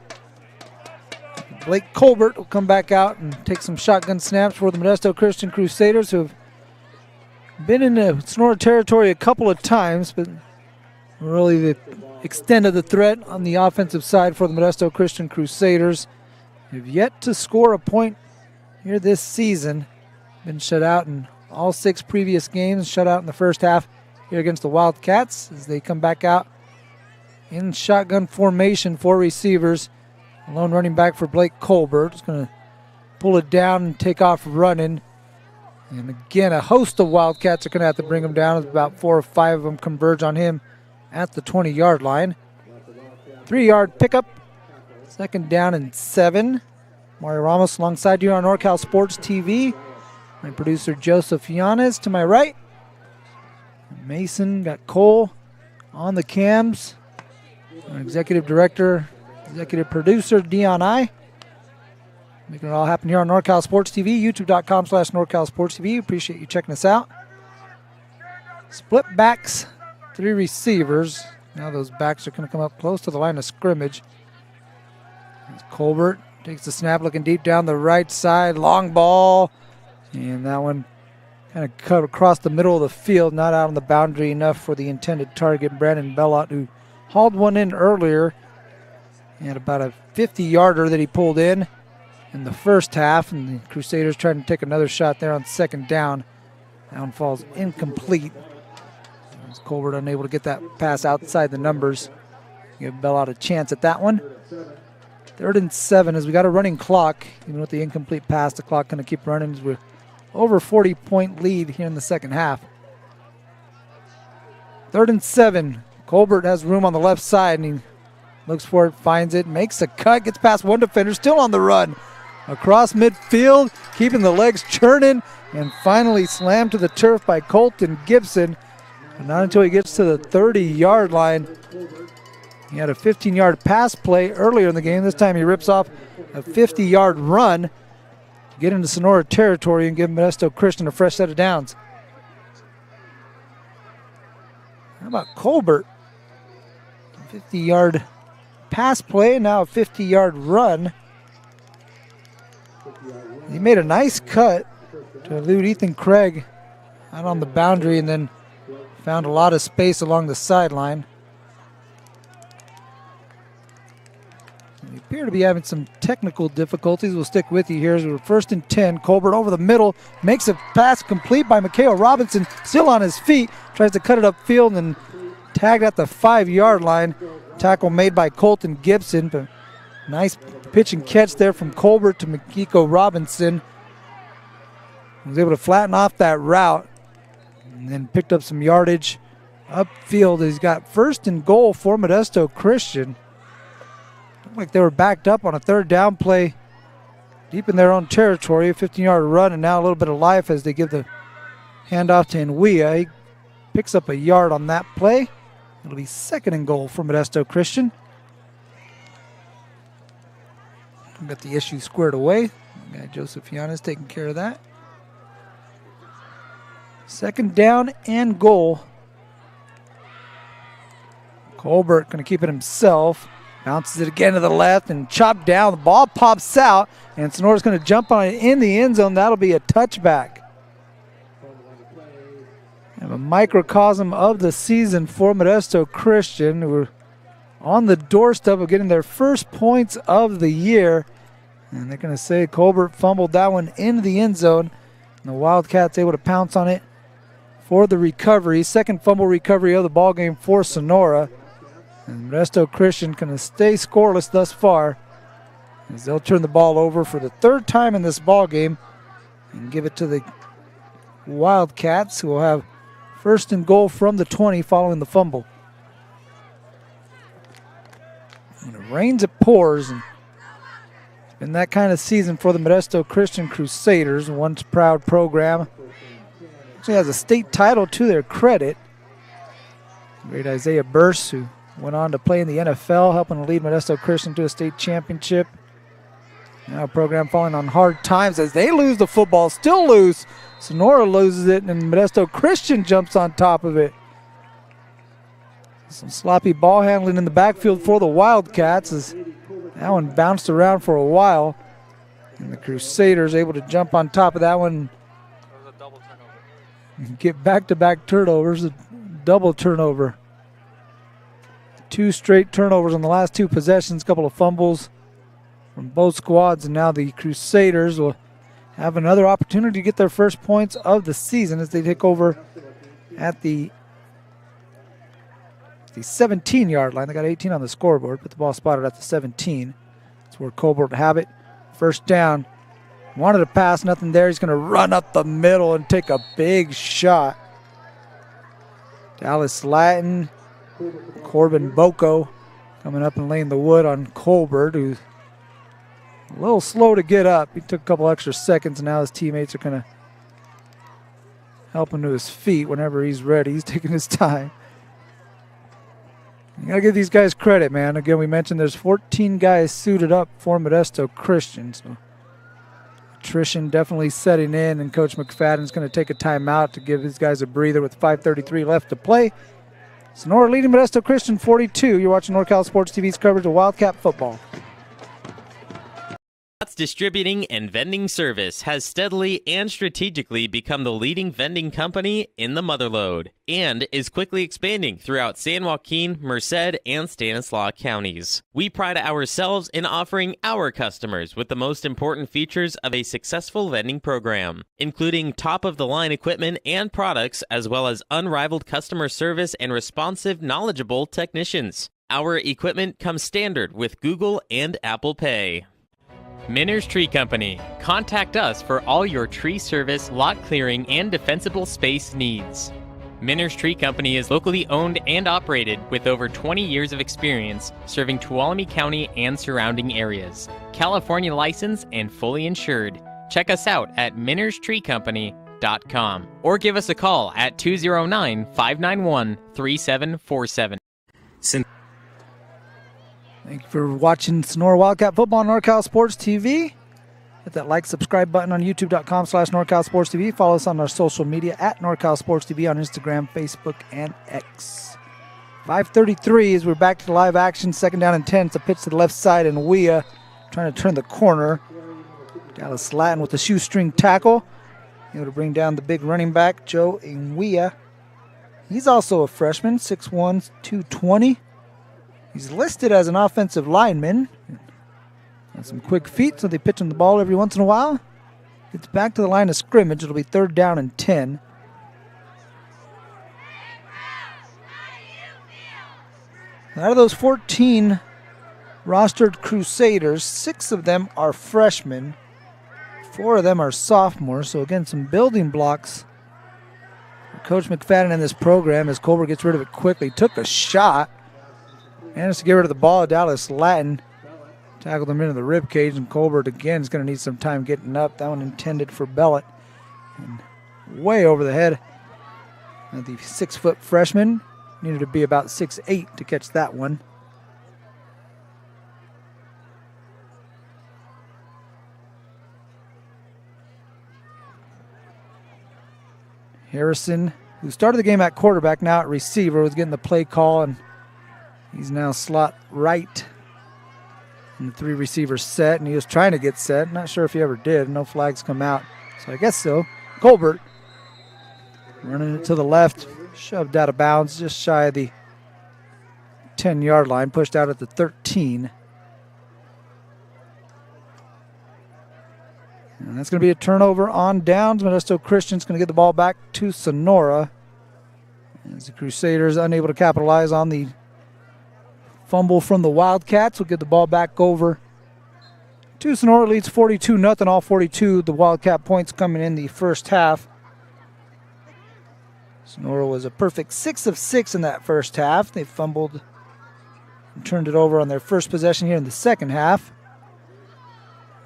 Blake Colbert will come back out and take some shotgun snaps for the Modesto Christian Crusaders, who have been in the Sonora territory a couple of times, but really the extent of the threat on the offensive side for the Modesto Christian Crusaders. Have yet to score a point here this season. Been shut out in all 6 previous games, shut out in the first half here against the Wildcats as they come back out in shotgun formation for receivers. Lone running back for Blake Colbert is going to pull it down and take off running. And again, a host of Wildcats are going to have to bring him down. About 4 or 5 of them converge on him at the 20-yard line. 3-yard pickup. Second down and 7. Mario Ramos alongside you on NorCal Sports TV. My producer Joseph Yanez to my right. Mason got Cole on the cams. Our executive director, executive producer Dion I. Making it all happen here on NorCal Sports TV, youtube.com/NorCal Sports TV. Appreciate you checking us out. Split backs, 3 receivers. Now those backs are going to come up close to the line of scrimmage. As Colbert takes the snap, looking deep down the right side. Long ball. And that one kind of cut across the middle of the field, not out on the boundary enough for the intended target, Brandon Bellot, who hauled one in earlier. He had about a 50-yarder that he pulled in the first half, and the Crusaders tried to take another shot there on second down. Down falls incomplete. As Colbert unable to get that pass outside the numbers. Give Bellot a chance at that one. 3rd and 7 as we got a running clock. Even with the incomplete pass, the clock going to keep running as we're over 40-point lead here in the second half. 3rd and 7. Colbert has room on the left side, and he looks for it, finds it, makes a cut, gets past one defender, still on the run. Across midfield, keeping the legs churning, and finally slammed to the turf by Colton Gibson. But not until he gets to the 30-yard line. He had a 15-yard pass play earlier in the game. This time he rips off a 50-yard run to get into Sonora territory and give Modesto Christian a fresh set of downs. How about Colbert? 50-yard pass play, now a 50-yard run. He made a nice cut to elude Ethan Craig out on the boundary and then found a lot of space along the sideline. We appear to be having some technical difficulties. We'll stick with you here as we're 1st and 10. Colbert over the middle, makes a pass complete by Mikhail Robinson, still on his feet, tries to cut it upfield and tagged at the 5-yard line. Tackle made by Colton Gibson, but nice pitch and catch there from Colbert to Mikiko Robinson. He was able to flatten off that route and then picked up some yardage upfield. He's got 1st and goal for Modesto Christian. Looked like they were backed up on a 3rd down play deep in their own territory. A 15-yard run, and now a little bit of life as they give the handoff to Nwia. He picks up a yard on that play. It'll be 2nd and goal for Modesto Christian. Got the issue squared away. Guy Joseph Yanez taking care of that. 2nd down and goal. Colbert going to keep it himself. Bounces it again to the left and chopped down. The ball pops out, and Sonora's going to jump on it in the end zone. That'll be a touchback. And a microcosm of the season for Modesto Christian, who are on the doorstep of getting their first points of the year. And they're going to say Colbert fumbled that one into the end zone. And the Wildcats able to pounce on it for the recovery. 2nd fumble recovery of the ballgame for Sonora. And Modesto Christian going to stay scoreless thus far as they'll turn the ball over for the 3rd time in this ballgame and give it to the Wildcats, who will have 1st and goal from the 20 following the fumble. When it rains, it pours. And been that kind of season for the Modesto Christian Crusaders, once proud program. Actually has a state title to their credit. Great Isaiah Burse, who went on to play in the NFL, helping to lead Modesto Christian to a state championship. Now a program falling on hard times as they lose the football, still loose. Sonora loses it, and Modesto Christian jumps on top of it. Some sloppy ball handling in the backfield for the Wildcats as that one bounced around for a while. And the Crusaders able to jump on top of that one. Get back-to-back turnovers, a double turnover. 2 straight turnovers on the last 2 possessions, a couple of fumbles from both squads, and now the Crusaders will have another opportunity to get their first points of the season as they take over at the 17-yard line. They got 18 on the scoreboard, but the ball spotted at the 17. That's where Colbert will have it. First down. Wanted to pass, nothing there. He's going to run up the middle and take a big shot. Dallas Latin, Corbin Boko coming up and laying the wood on Colbert, who's a little slow to get up. He took a couple extra seconds, and now his teammates are going to help him to his feet whenever he's ready. He's taking his time. You got to give these guys credit, man. Again, we mentioned there's 14 guys suited up for Modesto Christian. So attrition definitely setting in, and Coach McFadden's going to take a timeout to give these guys a breather with 5:33 left to play. Sonora leading Modesto Christian 42. You're watching NorCal Sports TV's coverage of Wildcat football. Distributing and vending service has steadily and strategically become the leading vending company in the Motherlode and is quickly expanding throughout San Joaquin, Merced, and Stanislaus counties. We pride ourselves in offering our customers with the most important features of a successful vending program, including top-of-the-line equipment and products, as well as unrivaled customer service and responsive, knowledgeable technicians. Our equipment comes standard with Google and Apple Pay. Minner's Tree Company. Contact us for all your tree service, lot clearing, and defensible space needs. Minner's Tree Company is locally owned and operated with over 20 years of experience serving Tuolumne County and surrounding areas. California licensed and fully insured. Check us out at minnerstreecompany.com or give us a call at 209-591-3747. Thank you for watching Sonora Wildcat football on NorCal Sports TV. Hit that like, subscribe button on youtube.com/NorCal Sports TV. Follow us on our social media at NorCal Sports TV on Instagram, Facebook, and X. 5:33 as we're back to live action. 2nd down and 10. It's a pitch to the left side, and Wea trying to turn the corner. Dallas Latin with the shoestring tackle. Able to bring down the big running back, Joe Wea. He's also a freshman, 6'1", 220. He's listed as an offensive lineman. Has some quick feet, so they pitch him the ball every once in a while. Gets back to the line of scrimmage. It'll be 3rd down and 10. Out of those 14 rostered Crusaders, 6 of them are freshmen. 4 of them are sophomores. So again, some building blocks for Coach McFadden in this program as Colbert gets rid of it quickly. Took a shot. Managed to get rid of the ball. Dallas Latin tackled him into the rib cage, and Colbert again is going to need some time getting up. That one intended for Bellett. And way over the head of the 6-foot freshman. Needed to be about 6'8" to catch that one. Harrison, who started the game at quarterback, now at receiver, was getting the play call, and he's now slot right. And the 3 receivers set, and he was trying to get set. Not sure if he ever did. No flags come out. So I guess so. Colbert running it to the left, shoved out of bounds, just shy of the 10-yard line, pushed out at the 13. And that's going to be a turnover on downs. Modesto Christian's going to get the ball back to Sonora, as the Crusaders unable to capitalize on the fumble from the Wildcats. Will get the ball back over to Sonora. Leads 42-0. All 42. The Wildcat points coming in the first half. Sonora was a perfect 6 of 6 in that first half. They fumbled and turned it over on their first possession here in the second half.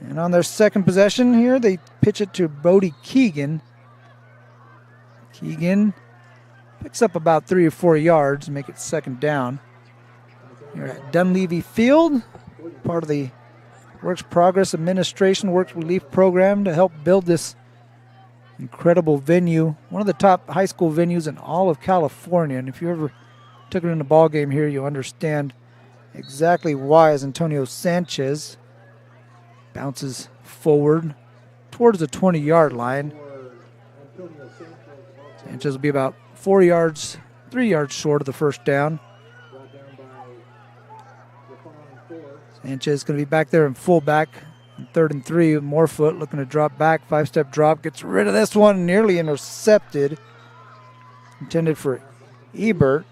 And on their second possession here, they pitch it to Brody Keegan. Keegan picks up about 3 or 4 yards and make it second down. Here at Dunleavy Field, part of the Works Progress Administration Works Relief Program to help build this incredible venue, one of the top high school venues in all of California. And if you ever took it in a ball game here, you'll understand exactly why, as Antonio Sanchez bounces forward towards the 20-yard line. Sanchez will be about 3 yards short of the first down. Sanchez is going to be back there in fullback. 3rd and 3, Morefoot looking to drop back. 5-step drop, gets rid of this one, nearly intercepted. Intended for Ebert.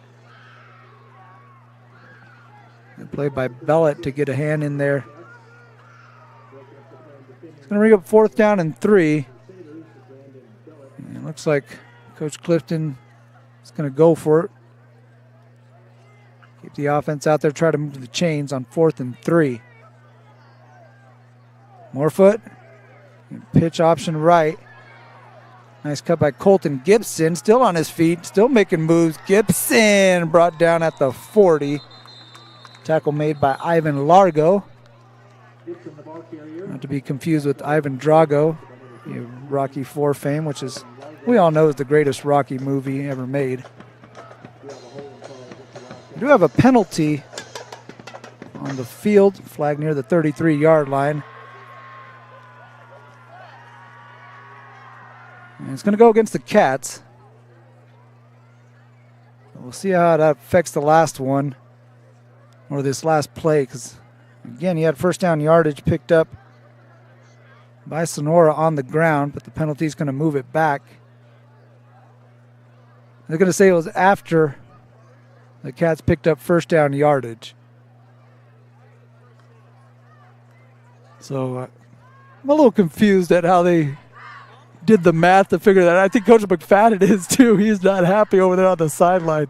Good play by Bellett to get a hand in there. It's going to bring up 4th down and 3. And it looks like Coach Clifton is going to go for it. Keep the offense out there, try to move the chains on 4th and 3. Morefoot, pitch option right. Nice cut by Colton Gibson, still on his feet, still making moves. Gibson brought down at the 40. Tackle made by Ivan Largo. Not to be confused with Ivan Drago, Rocky IV fame, which is, we all know, is the greatest Rocky movie ever made. We do have a penalty on the field, flag near the 33-yard line. And it's going to go against the Cats. We'll see how that affects the last one, or this last play, because, again, he had first down yardage picked up by Sonora on the ground, but the penalty is going to move it back. They're going to say it was after the Cats picked up first down yardage. So I'm a little confused at how they did the math to figure that. I think Coach McFadden is too. He's not happy over there on the sideline.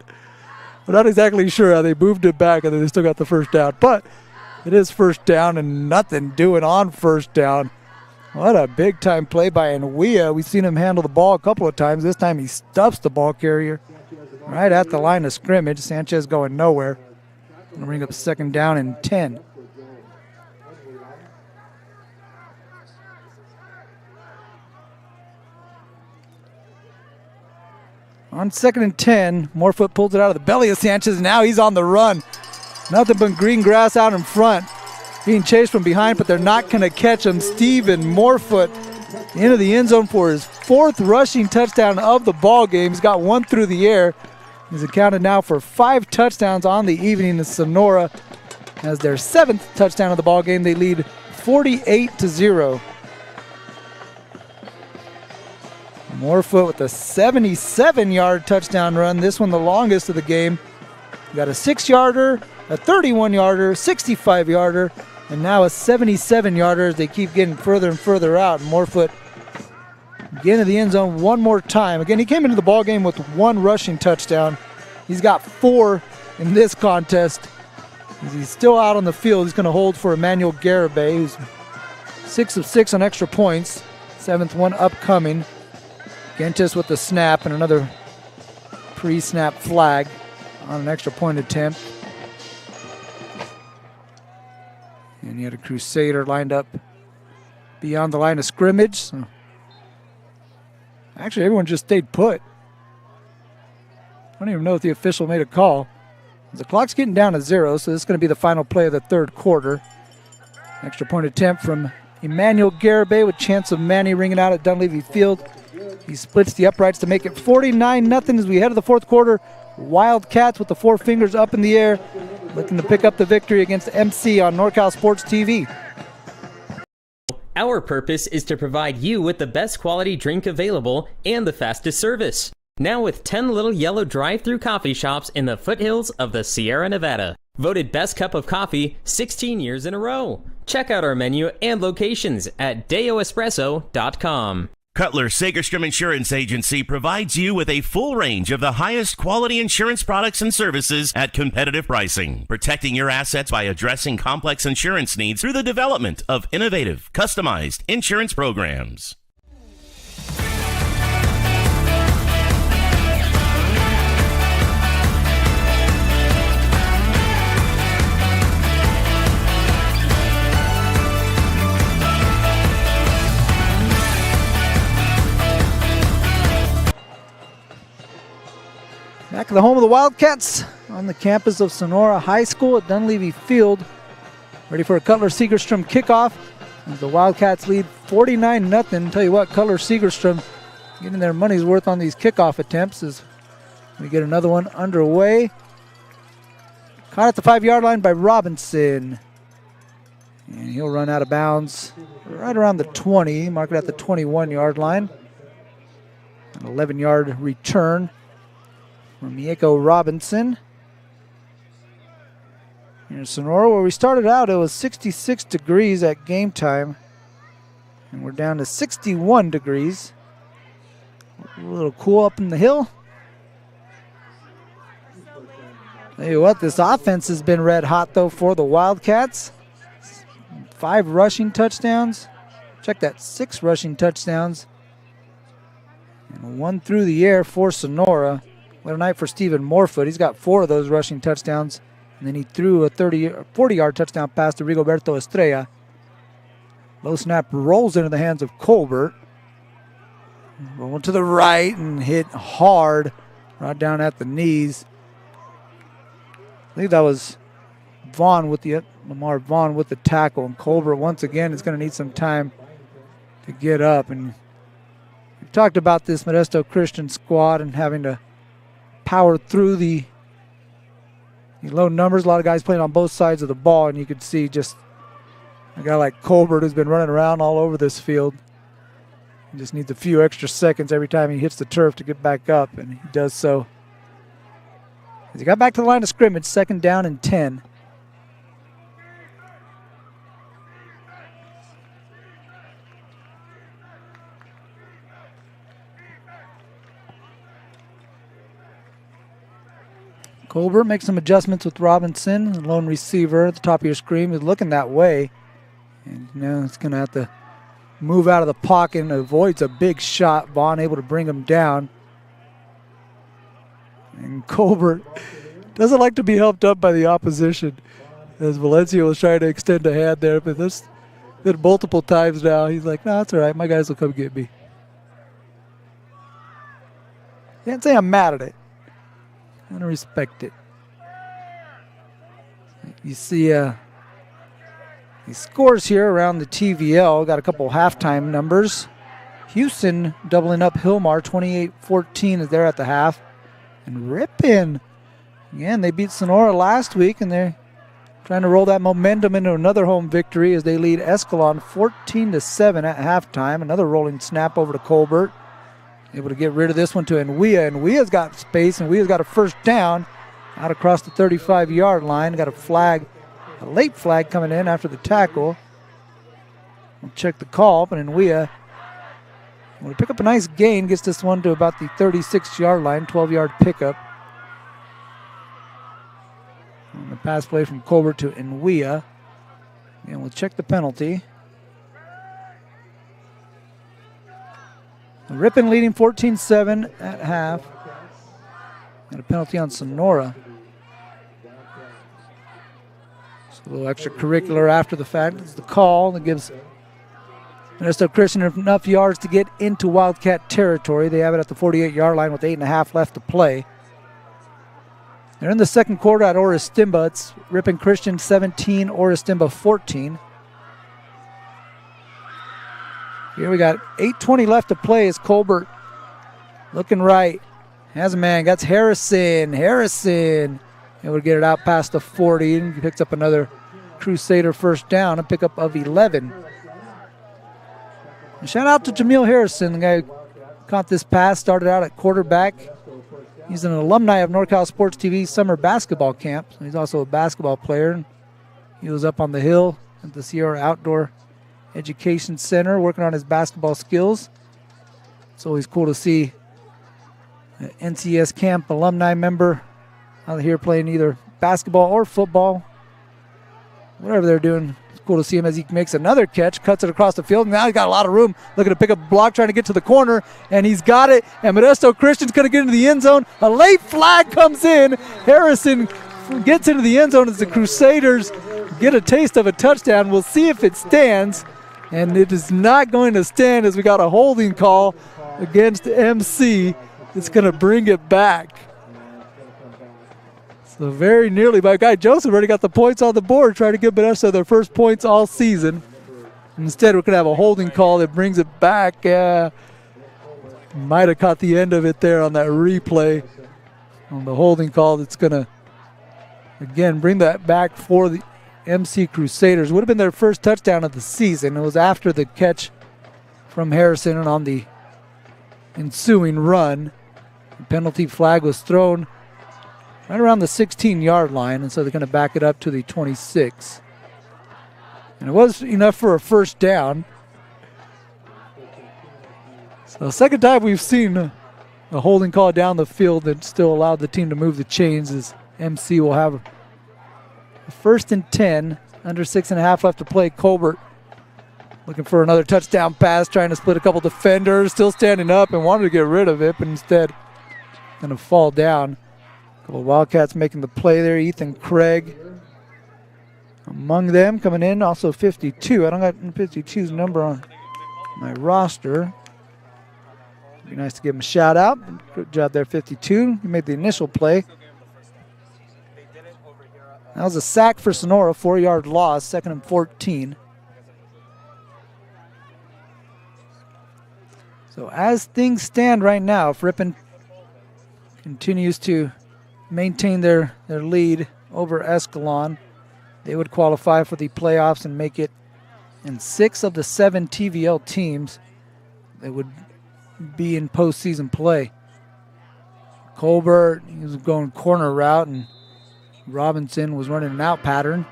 We're not exactly sure how they moved it back and then they still got the first down. But it is first down and nothing doing on first down. What a big-time play by Nwia. We've seen him handle the ball a couple of times. This time he stuffs the ball carrier right at the line of scrimmage. Sanchez going nowhere. Going to bring up 2nd down and 10. On 2nd and 10, Morefoot pulls it out of the belly of Sanchez. Now he's on the run. Nothing but green grass out in front. Being chased from behind, but they're not going to catch him. Steven Morefoot into the end zone for his 4th rushing touchdown of the ball game. He's got 1 through the air. He's accounted now for 5 touchdowns on the evening. The Sonora has their 7th touchdown of the ball game. They lead 48-0. Morefoot with a 77-yard touchdown run. This one the longest of the game. We got a 6-yarder, a 31-yarder, 65-yarder, and now a 77-yarder as they keep getting further and further out. And Morefoot get into the end zone one more time. Again, he came into the ball game with 1 rushing touchdown. He's got 4 in this contest. He's still out on the field. He's going to hold for Emmanuel Garibay, who's 6 of 6 on extra points. 7th one upcoming. Gentis with the snap and another pre-snap flag on an extra point attempt. And you had a Crusader lined up beyond the line of scrimmage. So actually, everyone just stayed put. I don't even know if the official made a call. The clock's getting down to 0, so this is going to be the final play of the 3rd quarter. Extra point attempt from Emmanuel Garibay with chance of Manny ringing out at Dunleavy Field. He splits the uprights to make it 49-0 as we head to the 4th quarter. Wildcats with the 4 fingers up in the air, looking to pick up the victory against MC on NorCal Sports TV. Our purpose is to provide you with the best quality drink available and the fastest service. Now with 10 little yellow drive-through coffee shops in the foothills of the Sierra Nevada. Voted best cup of coffee 16 years in a row. Check out our menu and locations at deoespresso.com. Cutler Sagerstrom Insurance Agency provides you with a full range of the highest quality insurance products and services at competitive pricing, protecting your assets by addressing complex insurance needs through the development of innovative, customized insurance programs. Back at the home of the Wildcats on the campus of Sonora High School at Dunleavy Field. Ready for a Cutler Segerstrom kickoff. As the Wildcats lead 49-0. Tell you what, Cutler Segerstrom getting their money's worth on these kickoff attempts as we get another one underway. Caught at the 5-yard line by Robinson. And he'll run out of bounds right around the 20, mark it at the 21-yard line. An 11-yard return from Mieko Robinson. In Sonora, where we started out, it was 66 degrees at game time. And we're down to 61 degrees. A little cool up in the hill. Tell you what, this offense has been red hot, though, for the Wildcats. 5 rushing touchdowns. Check that, 6 rushing touchdowns. And 1 through the air for Sonora. What a night for Stephen Morfoot. He's got 4 of those rushing touchdowns. And then he threw a 40-yard touchdown pass to Rigoberto Estrella. Low snap rolls into the hands of Colbert. Rolling to the right and hit hard right down at the knees. I think that was Lamar Vaughn with the tackle. And Colbert, once again, is going to need some time to get up. And we talked about this Modesto Christian squad and having to power through the low numbers. A lot of guys playing on both sides of the ball, and you could see just a guy like Colbert who's been running around all over this field. He just needs a few extra seconds every time he hits the turf to get back up, and he does so. As he got back to the line of scrimmage, 2nd down and 10. Colbert makes some adjustments with Robinson, the lone receiver at the top of your screen. He's looking that way. And now it's going to have to move out of the pocket and avoids a big shot. Vaughn able to bring him down. And Colbert doesn't like to be helped up by the opposition, as Valencia was trying to extend a hand there. But this did multiple times now. He's like, no, that's all right. My guys will come get me. Can't say I'm mad at it. I'm going to respect it. You see the scores here around the TVL. Got a couple halftime numbers. Hughson doubling up Hillmar. 28-14 is there at the half. And Ripon, again, they beat Sonora last week, and they're trying to roll that momentum into another home victory as they lead Escalon 14-7 at halftime. Another rolling snap over to Colbert. Able to get rid of this one to Enwea. Enwea's got space. Enwea's got a first down out across the 35-yard line. Got a flag, a late flag coming in after the tackle. We'll check the call, but Enwea will pick up a nice gain. Gets this one to about the 36-yard line, 12-yard pickup. And the pass play from Colbert to Enwea. And we'll check the penalty. Ripon leading 14-7 at half. And a penalty on Sonora. So a little extracurricular after the fact. It's the call that gives Modesto Christian enough yards to get into Wildcat territory. They have it at the 48-yard line with 8.5 left to play. They're in the second quarter at Orostimba. It's Ripon Christian 17, Orostimba 14. Here we got 8:20 left to play as Colbert looking right. Has a man. That's Harrison. Harrison able to get it out past the 40. And he picks up another Crusader first down, a pickup of 11. And shout out to Jamil Harrison, the guy who caught this pass, started out at quarterback. He's an alumni of NorCal Sports TV summer basketball camp. He's also a basketball player. He was up on the hill at the Sierra Outdoor Education Center working on his basketball skills. It's always cool to see an NCS camp alumni member out here playing either basketball or football, whatever they're doing. It's cool to see him as he makes another catch, cuts it across the field. Now he's got a lot of room, looking to pick up a block, trying to get to the corner, and he's got it. And Modesto Christian's going to get into the end zone. A late flag comes in. Harrison gets into the end zone as the Crusaders get a taste of a touchdown. We'll see if it stands, and it is not going to stand as we got a holding call against MC. It's going to bring it back. So very nearly, by Guy Joseph already got the points on the board, trying to give Modesto their first points all season. Instead, we're going to have a holding call that brings it back. Might have caught the end of it there on that replay on the holding call. That's going to, again, bring that back for the MC Crusaders. Would have been their first touchdown of the season. It was after the catch from Harrison and on the ensuing run. The penalty flag was thrown right around the 16-yard line, and so they're going to back it up to the 26. And it was enough for a first down. So the second time we've seen a holding call down the field that still allowed the team to move the chains, as MC will have a 1st and 10, under 6.5 left to play. Colbert looking for another touchdown pass, trying to split a couple defenders, still standing up and wanted to get rid of it, but instead going to fall down. A couple of Wildcats making the play there. Ethan Craig among them coming in, also 52. I don't got 52's number on my roster. Be nice to give him a shout out. Good job there, 52. He made the initial play. That was a sack for Sonora, 4-yard loss, 2nd and 14. So as things stand right now, if Ripon continues to maintain their lead over Escalon, they would qualify for the playoffs and make it in 6 of the 7 TVL teams that would be in postseason play. Colbert, he was going corner route, and Robinson was running an out pattern.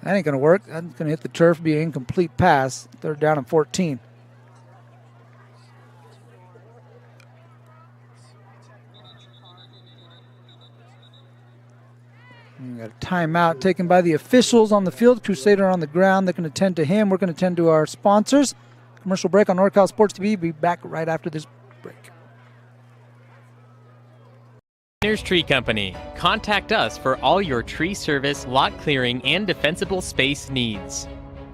That ain't going to work. That's going to hit the turf, be an incomplete pass. 3rd down and 14. We got a timeout taken by the officials on the field. Crusader on the ground. They can attend to him. We're going to attend to our sponsors. Commercial break on NorCal Sports TV. Be back right after this break. Minners Tree Company. Contact us for all your tree service, lot clearing, and defensible space needs.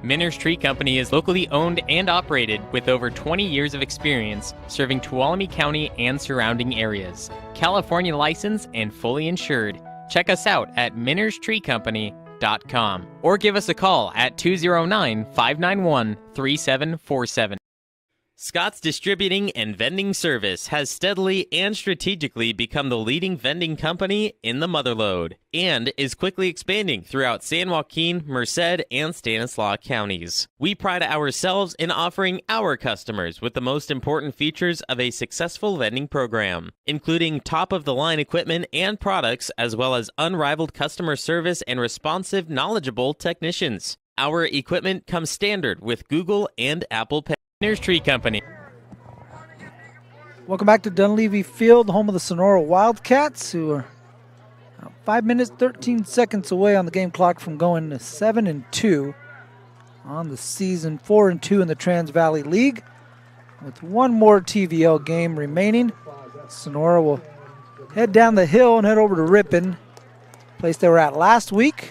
Minners Tree Company is locally owned and operated with over 20 years of experience serving Tuolumne County and surrounding areas. California licensed and fully insured. Check us out at minnerstreecompany.com or give us a call at 209-591-3747. Scott's Distributing and Vending Service has steadily and strategically become the leading vending company in the Motherlode and is quickly expanding throughout San Joaquin, Merced, and Stanislaus counties. We pride ourselves in offering our customers with the most important features of a successful vending program, including top-of-the-line equipment and products, as well as unrivaled customer service and responsive, knowledgeable technicians. Our equipment comes standard with Google and Apple Pay. Minners Tree Company. Welcome back to Dunleavy Field, home of the Sonora Wildcats, who are 5 minutes, 13 seconds away on the game clock from going to 7-2 on the season, 4-2 in the Trans Valley League. With one more TVL game remaining, Sonora will head down the hill and head over to Ripon, place they were at last week.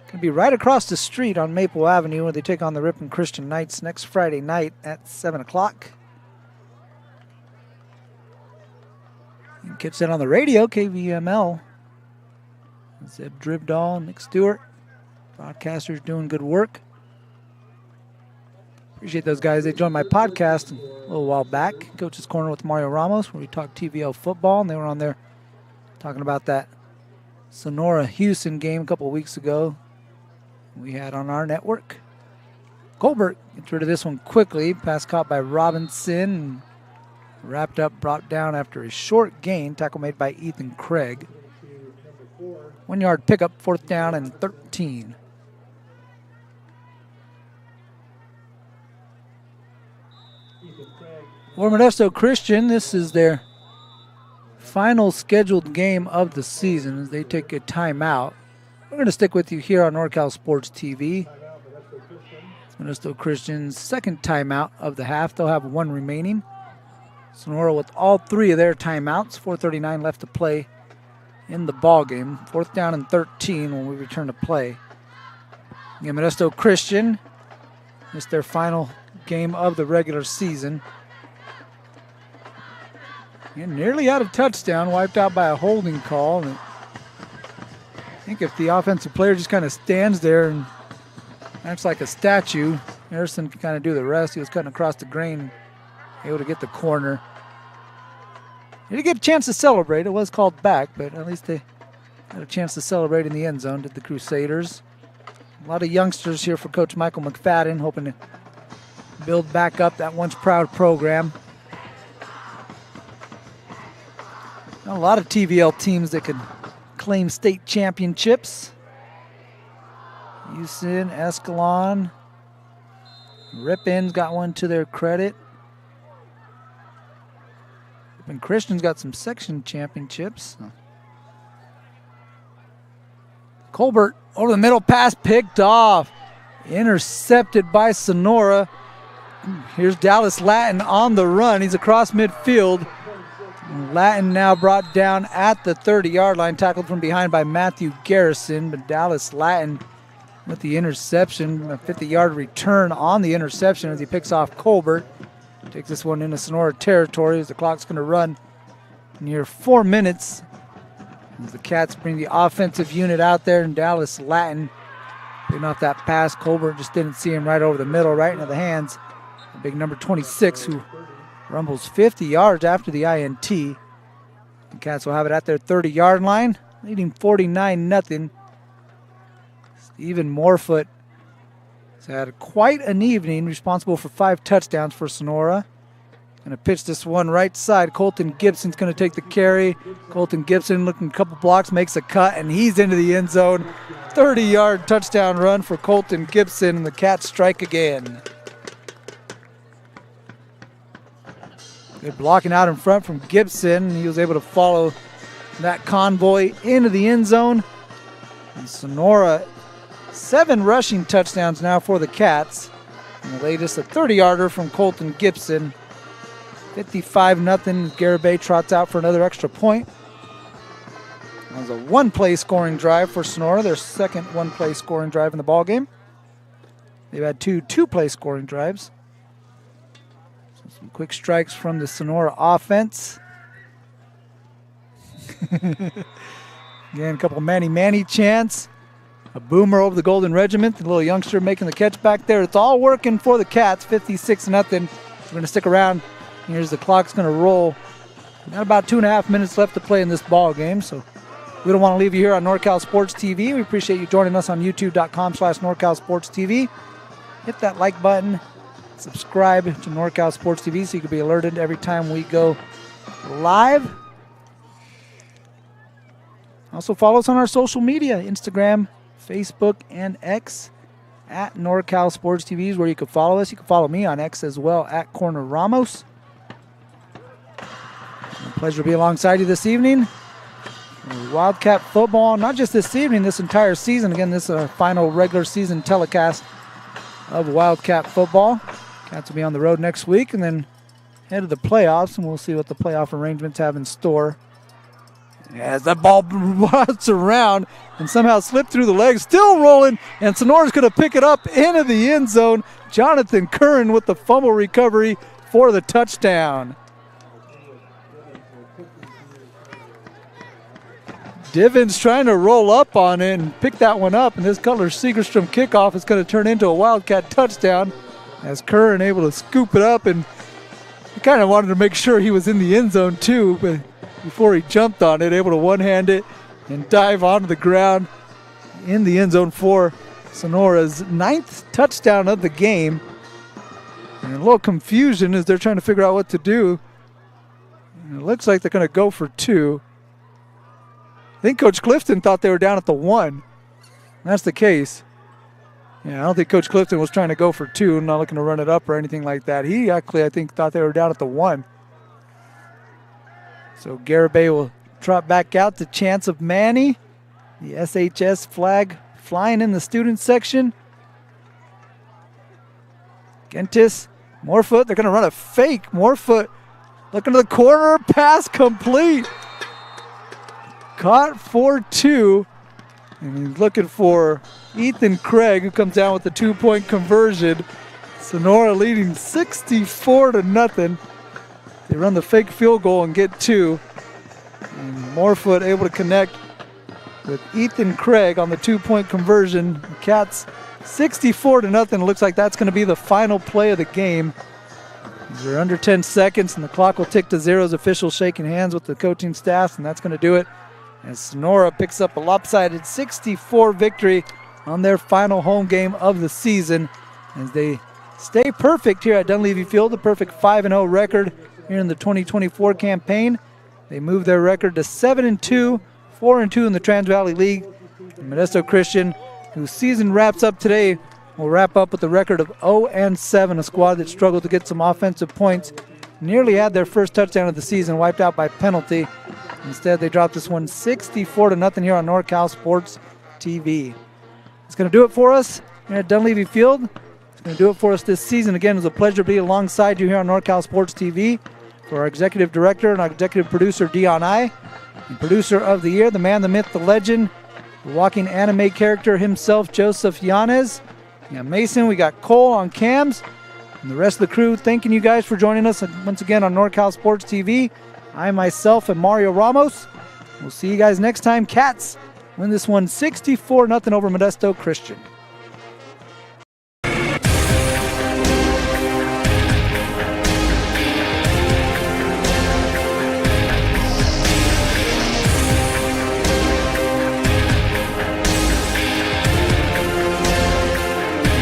Going to be right across the street on Maple Avenue, where they take on the Ripon Christian Knights next Friday night at 7 o'clock. You can catch that on the radio, KVML. Zeb Dribdahl, Nick Stewart, broadcasters doing good work. Appreciate those guys. They joined my podcast a little while back, Coach's Corner with Mario Ramos, where we talk TVL football, and they were on there talking about that Sonora Hughson game a couple weeks ago we had on our network. Colbert gets rid of this one quickly. Pass caught by Robinson. Wrapped up, brought down after a short gain. Tackle made by Ethan Craig. 1 yard pickup, 4th down and 13. For Modesto Christian, this is their final scheduled game of the season as they take a timeout. We're going to stick with you here on NorCal Sports TV. It's Modesto Christian's second timeout of the half. They'll have one remaining. Sonora with all three of their timeouts. 4:39 left to play in the ball game. 4th down and 13 when we return to play. Again, Modesto Christian, it's their final game of the regular season. And nearly out of touchdown, wiped out by a holding call. And I think if the offensive player just kind of stands there and acts like a statue, Harrison can kind of do the rest. He was cutting across the grain, able to get the corner. He didn't get a chance to celebrate. It was called back, but at least they had a chance to celebrate in the end zone, did the Crusaders. A lot of youngsters here for Coach Michael McFadden, hoping to build back up that once proud program. A lot of TVL teams that could claim state championships. Hughson, Escalon, Rippon's got one to their credit. Ripon Christian's got some section championships. Colbert over the middle, pass picked off. Intercepted by Sonora. Here's Dallas Latin on the run. He's across midfield. Latin now brought down at the 30-yard line, tackled from behind by Matthew Garrison, but Dallas Latin with the interception, a 50-yard return on the interception as he picks off Colbert. Takes this one into Sonora territory as the clock's going to run near 4 minutes. As the Cats bring the offensive unit out there, and Dallas Latin picking off that pass. Colbert just didn't see him right over the middle, right into the hands of big number 26, who rumbles 50 yards after the INT. The Cats will have it at their 30-yard line, leading 49-0. Stephen Morefoot has had quite an evening, responsible for 5 touchdowns for Sonora. Going to pitch this one right side. Colton Gibson's going to take the carry. Colton Gibson looking a couple blocks, makes a cut, and he's into the end zone. 30-yard touchdown run for Colton Gibson, and the Cats strike again. Good blocking out in front from Gibson. He was able to follow that convoy into the end zone. And Sonora, 7 rushing touchdowns now for the Cats. And the latest, a 30-yarder from Colton Gibson. 55-0. Garibay trots out for another extra point. That was a one-play scoring drive for Sonora, their second one-play scoring drive in the ballgame. They've had 2 two-play scoring drives. Some quick strikes from the Sonora offense. Again, a couple Manny chants. A boomer over the Golden Regiment. The little youngster making the catch back there. It's all working for the Cats. 56-0. We're going to stick around. Here's the clock's going to roll. Got about 2.5 minutes left to play in this ball game, so we don't want to leave you here on NorCal Sports TV. We appreciate you joining us on youtube.com/NorCal Sports TV. Hit that like button. Subscribe to NorCal Sports TV so you can be alerted every time we go live. Also follow us on our social media, Instagram, Facebook, and X at NorCal Sports TV is where you can follow us. You can follow me on X as well at Corner Ramos. A pleasure to be alongside you this evening. Wildcat football, not just this evening, this entire season. Again, this is our final regular season telecast of Wildcat football. Cats will be on the road next week and then head to the playoffs, and we'll see what the playoff arrangements have in store. As that ball rots around and somehow slipped through the legs, still rolling, and Sonora's going to pick it up into the end zone. Jonathan Curran with the fumble recovery for the touchdown. Divins trying to roll up on it and pick that one up, and this Cutler Segerstrom kickoff is going to turn into a Wildcat touchdown as Curran able to scoop it up, and he kind of wanted to make sure he was in the end zone too, but before he jumped on it, able to one-hand it and dive onto the ground in the end zone for Sonora's 9th touchdown of the game. And a little confusion as they're trying to figure out what to do. And it looks like they're going to go for 2. I think Coach Clifton thought they were down at the 1. That's the case. Yeah, I don't think Coach Clifton was trying to go for 2, not looking to run it up or anything like that. He actually, I think, thought they were down at the 1. So Garibay will trot back out to Chance of Manny. The SHS flag flying in the student section. Gentis, Morefoot, they're going to run a fake. Morefoot looking to the corner, pass complete. Caught for 2. And he's looking for Ethan Craig, who comes down with the 2-point conversion. Sonora leading 64-0. They run the fake field goal and get 2. And Morefoot able to connect with Ethan Craig on the 2-point conversion. The Cats 64-0. Looks like that's going to be the final play of the game. They're under 10 seconds, and the clock will tick to 0 as officials shaking hands with the coaching staff, and that's going to do it. As Sonora picks up a lopsided 64 victory on their final home game of the season, as they stay perfect here at Dunleavy Field, a perfect 5-0 record here in the 2024 campaign. They move their record to 7-2, 4-2 in the Trans Valley League. And Modesto Christian, whose season wraps up today, will wrap up with a record of 0-7, a squad that struggled to get some offensive points. Nearly had their first touchdown of the season wiped out by penalty. Instead, they dropped this one 64-0 here on NorCal Sports TV. It's going to do it for us here at Dunleavy Field. It's going to do it for us this season. Again, it was a pleasure to be alongside you here on NorCal Sports TV. For our executive director and our executive producer, Dion I, and producer of the year, the man, the myth, the legend, the walking anime character himself, Joseph Yanez. We got Mason, we got Cole on cams, and the rest of the crew thanking you guys for joining us once again on NorCal Sports TV. I myself am Mario Ramos. We'll see you guys next time. Cats win this one 64-0 over Modesto Christian.